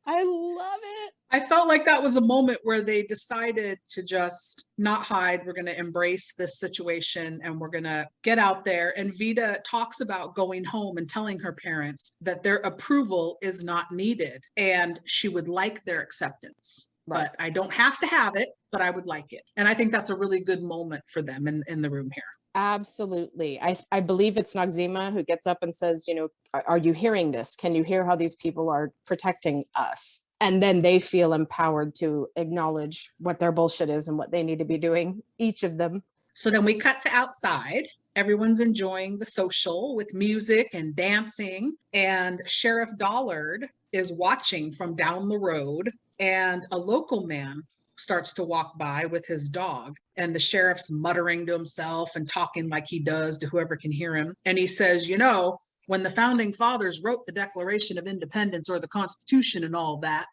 I love it. I felt like that was a moment where they decided to just not hide. We're going to embrace this situation and we're going to get out there. And Vita talks about going home and telling her parents that their approval is not needed and she would like their acceptance. Right. But I don't have to have it, but I would like it. And I think that's a really good moment for them in the room here. Absolutely. I believe it's Noxzema who gets up and says, you know, are you hearing this? Can you hear how these people are protecting us? And then they feel empowered to acknowledge what their bullshit is and what they need to be doing, each of them. So then we cut to outside. Everyone's enjoying the social with music and dancing. And Sheriff Dollard is watching from down the road. And a local man starts to walk by with his dog. And the sheriff's muttering to himself and talking like he does to whoever can hear him. And he says, you know, when the founding fathers wrote the Declaration of Independence or the Constitution and all that,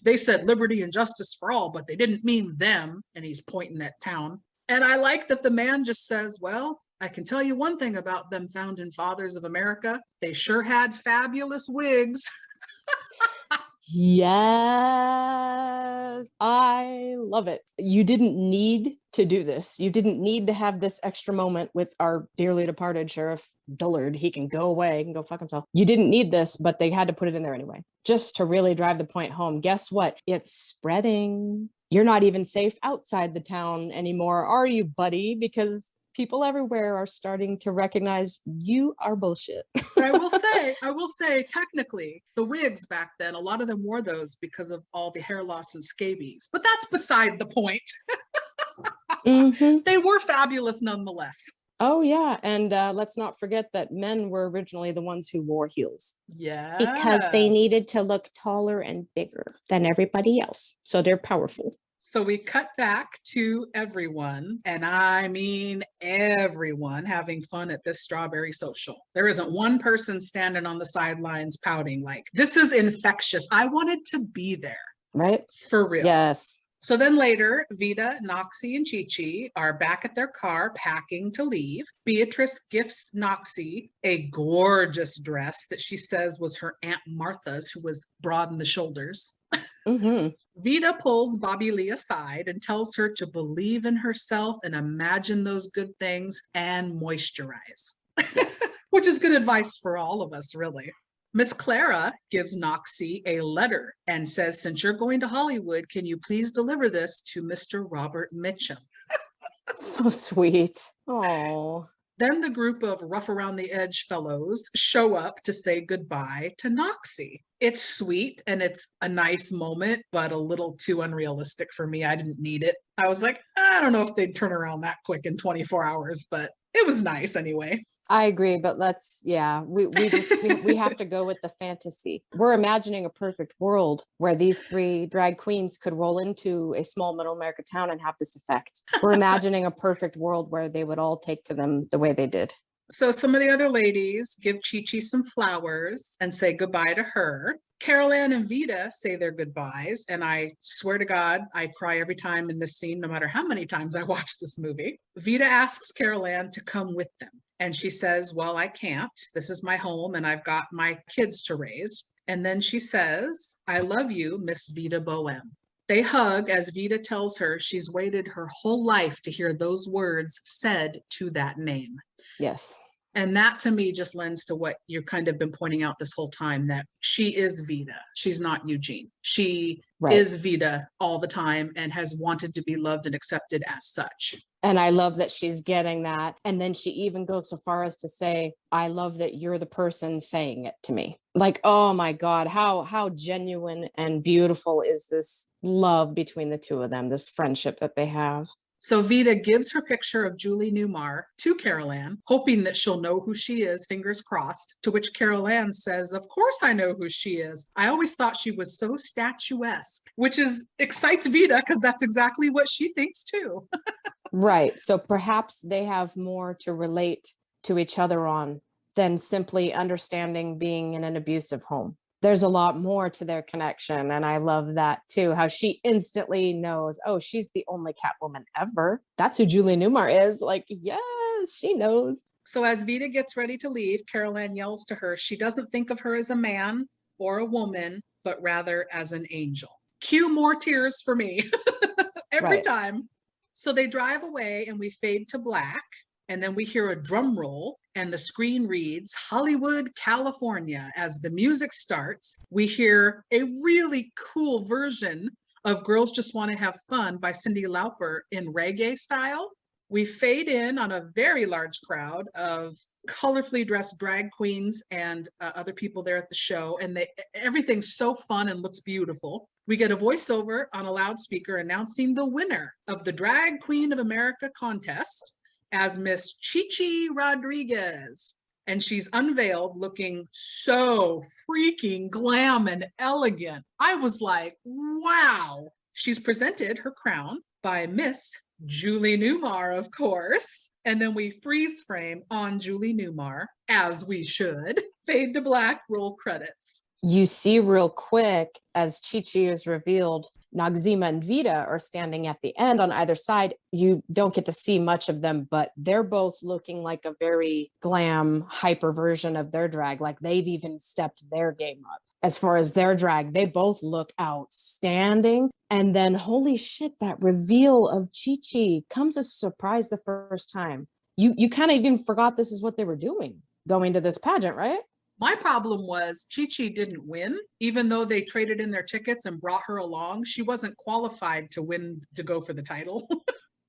they said liberty and justice for all, but they didn't mean them. And he's pointing at town. And I like that the man just says, well, I can tell you one thing about them founding fathers of America. They sure had fabulous wigs. Yes, I love it. You didn't need to do this. You didn't need to have this extra moment with our dearly departed Sheriff Dullard. He can go away, he can go fuck himself. You didn't need this, but they had to put it in there anyway, just to really drive the point home. Guess what? It's spreading. You're not even safe outside the town anymore, are you, buddy? Because people everywhere are starting to recognize you are bullshit. But I will say, technically, the wigs back then, a lot of them wore those because of all the hair loss and scabies. But that's beside the point. They were fabulous nonetheless. Oh, yeah. And let's not forget that men were originally the ones who wore heels. Yeah. Because they needed to look taller and bigger than everybody else. So they're powerful. So we cut back to everyone, and I mean everyone, having fun at this strawberry social. There isn't one person standing on the sidelines pouting like, this is infectious. I wanted to be there. Right? For real. Yes. So then later, Vita, Noxie, and Chi-Chi are back at their car packing to leave. Beatrice gifts Noxie a gorgeous dress that she says was her Aunt Martha's, who was broad in the shoulders. Vita pulls Bobby Lee aside and tells her to believe in herself and imagine those good things and moisturize. Yes. Which is good advice for all of us, really. Miss Clara gives Noxie a letter and says, since you're going to Hollywood, can you please deliver this to Mr. Robert Mitchum? So sweet. Oh. Then the group of rough around the edge fellows show up to say goodbye to Noxie. It's sweet and it's a nice moment, but a little too unrealistic for me. I didn't need it. I was like, I don't know if they'd turn around that quick in 24 hours, but it was nice anyway. I agree, but we have to go with the fantasy. We're imagining a perfect world where these three drag queens could roll into a small middle America town and have this effect. We're imagining a perfect world where they would all take to them the way they did. So some of the other ladies give Chi-Chi some flowers and say goodbye to her. Carol Ann and Vita say their goodbyes, and I swear to God, I cry every time in this scene, no matter how many times I watch this movie. Vita asks Carol Ann to come with them, and she says, well, I can't. This is my home, and I've got my kids to raise. And then she says, I love you, Miss Vita Bohem. They hug as Vita tells her she's waited her whole life to hear those words said to that name. Yes. And that to me just lends to what you've kind of been pointing out this whole time, that she is Vita. She's not Eugene. She is Vita all the time and has wanted to be loved and accepted as such. And I love that she's getting that. And then she even goes so far as to say, I love that you're the person saying it to me. Like, oh my God, how genuine and beautiful is this love between the two of them, this friendship that they have. So Vita gives her picture of Julie Newmar to Carol Ann, hoping that she'll know who she is, fingers crossed, to which Carol Ann says, of course I know who she is. I always thought she was so statuesque, which excites Vita because that's exactly what she thinks too. Right. So perhaps they have more to relate to each other on than simply understanding being in an abusive home. There's a lot more to their connection. And I love that too, how she instantly knows, oh, she's the only Catwoman ever. That's who Julie Newmar is. Like, yes, she knows. So as Vita gets ready to leave, Carol Ann yells to her, she doesn't think of her as a man or a woman, but rather as an angel. Cue more tears for me every time. So they drive away and we fade to black. And then we hear a drum roll and the screen reads Hollywood, California. As the music starts, we hear a really cool version of Girls Just Want to Have Fun by Cyndi Lauper in reggae style. We fade in on a very large crowd of colorfully dressed drag queens and other people there at the show. And everything's so fun and looks beautiful. We get a voiceover on a loudspeaker announcing the winner of the Drag Queen of America contest as Miss Chi-Chi Rodriguez. And she's unveiled looking so freaking glam and elegant. I was like, wow. She's presented her crown by Miss Julie Newmar, of course. And then we freeze frame on Julie Newmar, as we should. Fade to black, roll credits. You see real quick as Chi-Chi is revealed, Noxzema and Vita are standing at the end on either side. You don't get to see much of them, but they're both looking like a very glam, hyper version of their drag. Like they've even stepped their game up. As far as their drag, they both look outstanding. And then, holy shit, that reveal of Chi-Chi comes as a surprise the first time. You kind of even forgot this is what they were doing, going to this pageant, right? My problem was Chi-Chi didn't win, even though they traded in their tickets and brought her along. She wasn't qualified to win, to go for the title.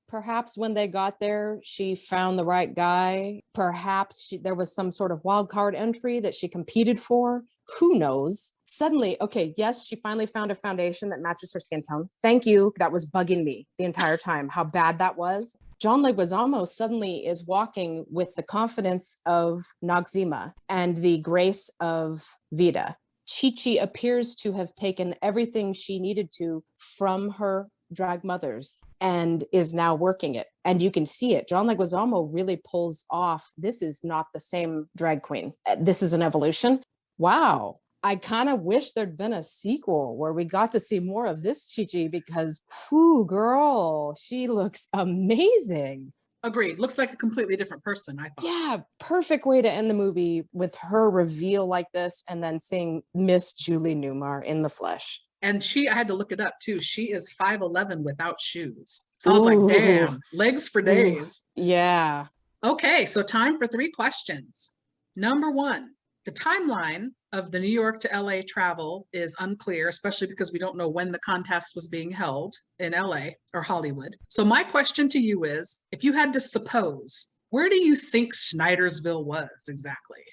Perhaps when they got there, she found the right guy. Perhaps there was some sort of wild card entry that she competed for. Who knows? Suddenly, okay, yes, she finally found a foundation that matches her skin tone. Thank you. That was bugging me the entire time, how bad that was. John Leguizamo suddenly is walking with the confidence of Noxzema and the grace of Vita. Chi-Chi appears to have taken everything she needed to from her drag mothers and is now working it. And you can see it. John Leguizamo really pulls off, this is not the same drag queen. This is an evolution. Wow. I kind of wish there'd been a sequel where we got to see more of this Chi-Chi because, whoo, girl, she looks amazing. Agreed. Looks like a completely different person, I thought. Yeah, perfect way to end the movie with her reveal like this and then seeing Miss Julie Newmar in the flesh. And I had to look it up too. She is 5'11" without shoes. So I was like, damn, legs for days. Yeah. Okay, so time for 3 questions. Number 1. The timeline of the New York to LA travel is unclear, especially because we don't know when the contest was being held in LA or Hollywood. So my question to you is, if you had to suppose, where do you think Snydersville was exactly?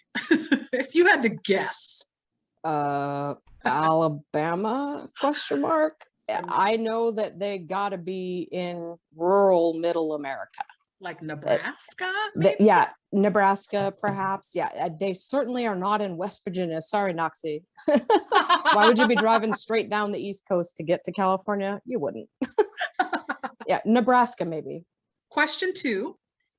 If you had to guess. Alabama, question mark? I know that they gotta be in rural middle America. Like Nebraska? Maybe? Yeah, Nebraska, perhaps. Yeah, they certainly are not in West Virginia. Sorry, Noxie. Why would you be driving straight down the East Coast to get to California? You wouldn't. Yeah, Nebraska, maybe. Question 2.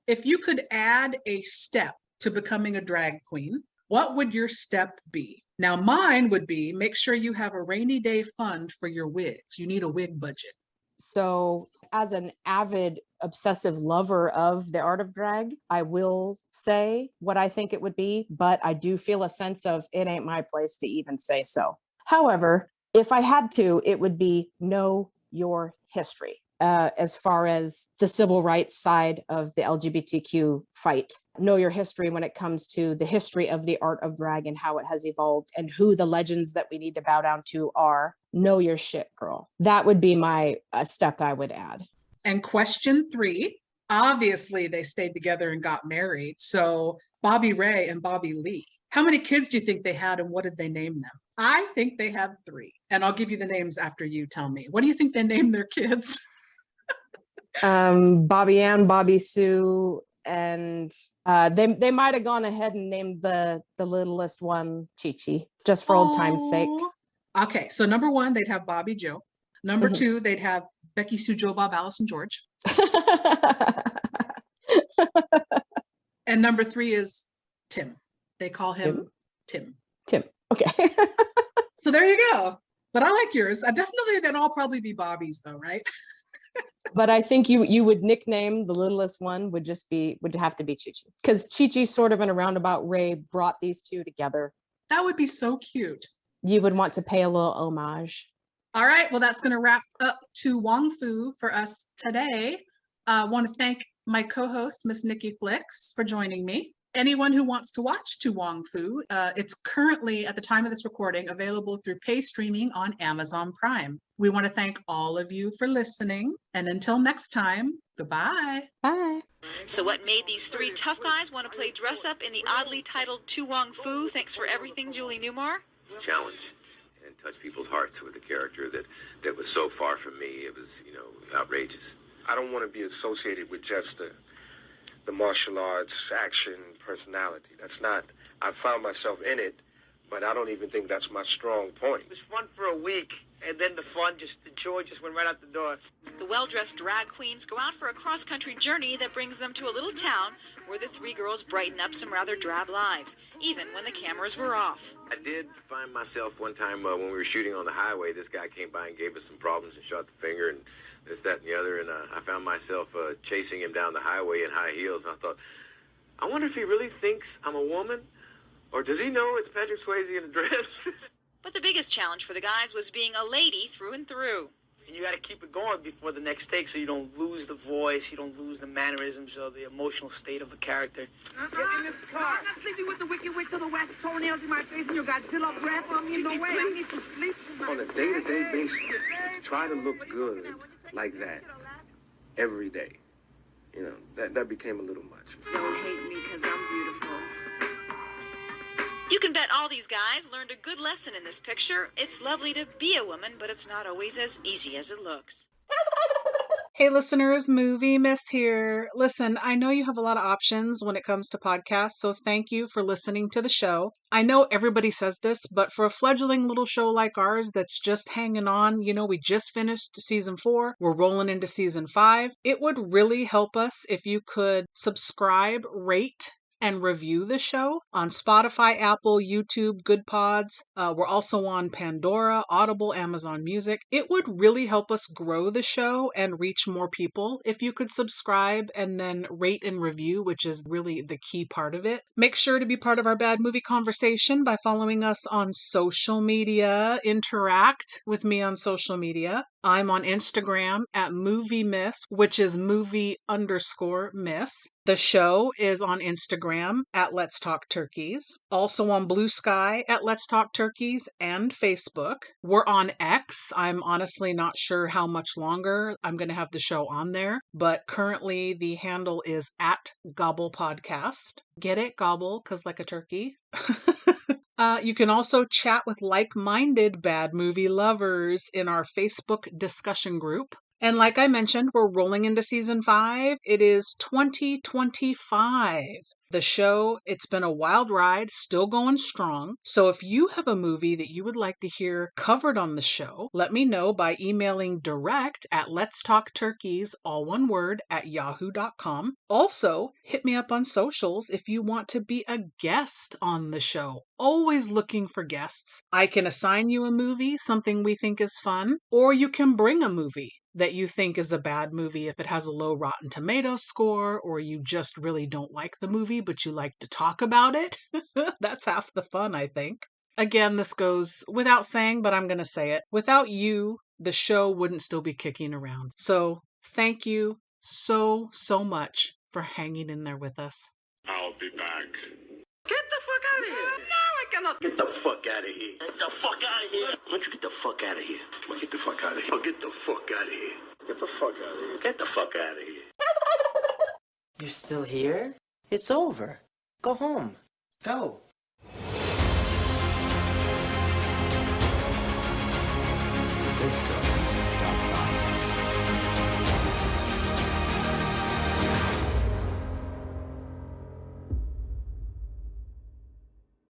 If you could add a step to becoming a drag queen, what would your step be? Now, mine would be make sure you have a rainy day fund for your wigs. You need a wig budget. So, as an avid, obsessive lover of the art of drag, I will say what I think it would be, but I do feel a sense of it ain't my place to even say so. However, if I had to, it would be know your history. As far as the civil rights side of the LGBTQ fight, know your history when it comes to the history of the art of drag and how it has evolved and who the legends that we need to bow down to are. Know your shit, girl. That would be my step I would add. And question 3, obviously they stayed together and got married. So Bobby Ray and Bobby Lee, how many kids do you think they had and what did they name them? I think they had 3. And I'll give you the names after you tell me. What do you think they named their kids? Bobby Ann, Bobby Sue, and they might have gone ahead and named the littlest one Chi Chi, just for old time's sake. Okay, so number 1, they'd have Bobby Joe. Number 2, they'd have Becky Sue Joe Bob Allison George. And number 3 is Tim. They call him Tim. Tim. Okay. So there you go. But I like yours. I definitely, they'd all probably be Bobby's though, right? But I think you would nickname the littlest one would have to be Chi Chi, because Chi Chi sort of in a roundabout way brought these two together. That would be so cute. You would want to pay a little homage. All right, well, that's going to wrap up To Wong Fu for us today. I want to thank my co-host, Miss Nikki Flicks, for joining me. Anyone who wants to watch To Wong Fu, it's currently, at the time of this recording, available through pay streaming on Amazon Prime. We want to thank all of you for listening. And until next time, goodbye. Bye. So what made these 3 tough guys want to play dress up in the oddly titled To Wong Fu? Thanks for everything, Julie Newmar. Challenge and touch people's hearts with a character that was so far from me. It was, outrageous. I don't want to be associated with just the martial arts, action, personality. That's not, I found myself in it, but I don't even think that's my strong point. It was fun for a week, and then the joy just went right out the door. The well-dressed drag queens go out for a cross-country journey that brings them to a little town where the 3 girls brighten up some rather drab lives, even when the cameras were off. I did find myself one time when we were shooting on the highway, this guy came by and gave us some problems and shot the finger and this, that, and the other, and I found myself chasing him down the highway in high heels, and I thought, I wonder if he really thinks I'm a woman, or does he know it's Patrick Swayze in a dress? But the biggest challenge for the guys was being a lady through and through. And you got to keep it going before the next take so you don't lose the voice, you don't lose the mannerisms or the emotional state of a character. Get in this car. I'm not sleeping with the wicked witch of the west, toenails in my face, and you got Godzilla breath on me. No way. I need to sleep. On a day-to-day basis, to try to look good like that every day, that became a little much. Don't hate me because I'm beautiful. You can bet all these guys learned a good lesson in this picture. It's lovely to be a woman, but it's not always as easy as it looks. Hey listeners, Movie Miss here. Listen, I know you have a lot of options when it comes to podcasts, so thank you for listening to the show. I know everybody says this, but for a fledgling little show like ours that's just hanging on, we just finished season 4, we're rolling into season 5, it would really help us if you could subscribe, rate, and review the show on Spotify, Apple, YouTube, Good Pods. We're also on Pandora, Audible, Amazon Music. It would really help us grow the show and reach more people if you could subscribe and then rate and review, which is really the key part of it. Make sure to be part of our Bad Movie conversation by following us on social media. Interact with me on social media. I'm on Instagram at Movie Miss, which is movie_miss. The show is on Instagram at Let's Talk Turkeys. Also on Blue Sky at Let's Talk Turkeys and Facebook. We're on X. I'm honestly not sure how much longer I'm going to have the show on there, but currently the handle is at Gobble Podcast. Get it? Gobble, 'cause like a turkey. You can also chat with like-minded bad movie lovers in our Facebook discussion group. And like I mentioned, we're rolling into season 5. It is 2025. The show, it's been a wild ride, still going strong. So if you have a movie that you would like to hear covered on the show, let me know by emailing direct at letstalkturkeys, all one word, at yahoo.com. Also, hit me up on socials if you want to be a guest on the show. Always looking for guests. I can assign you a movie, something we think is fun, or you can bring a movie that you think is a bad movie if it has a low Rotten Tomatoes score, or you just really don't like the movie but you like to talk about it. That's half the fun, I think. Again, this goes without saying, but I'm going to say it. Without you, the show wouldn't still be kicking around. So thank you so much for hanging in there with us. I'll be back. Get the fuck out of here. No, I cannot. Get the fuck out of here. Get the fuck out of here. Why don't you get the fuck out of here? Get the fuck out of here. Oh, get the fuck out of here. Get the fuck out of here. Get the fuck out of here. You're still here? It's over. Go home. Go.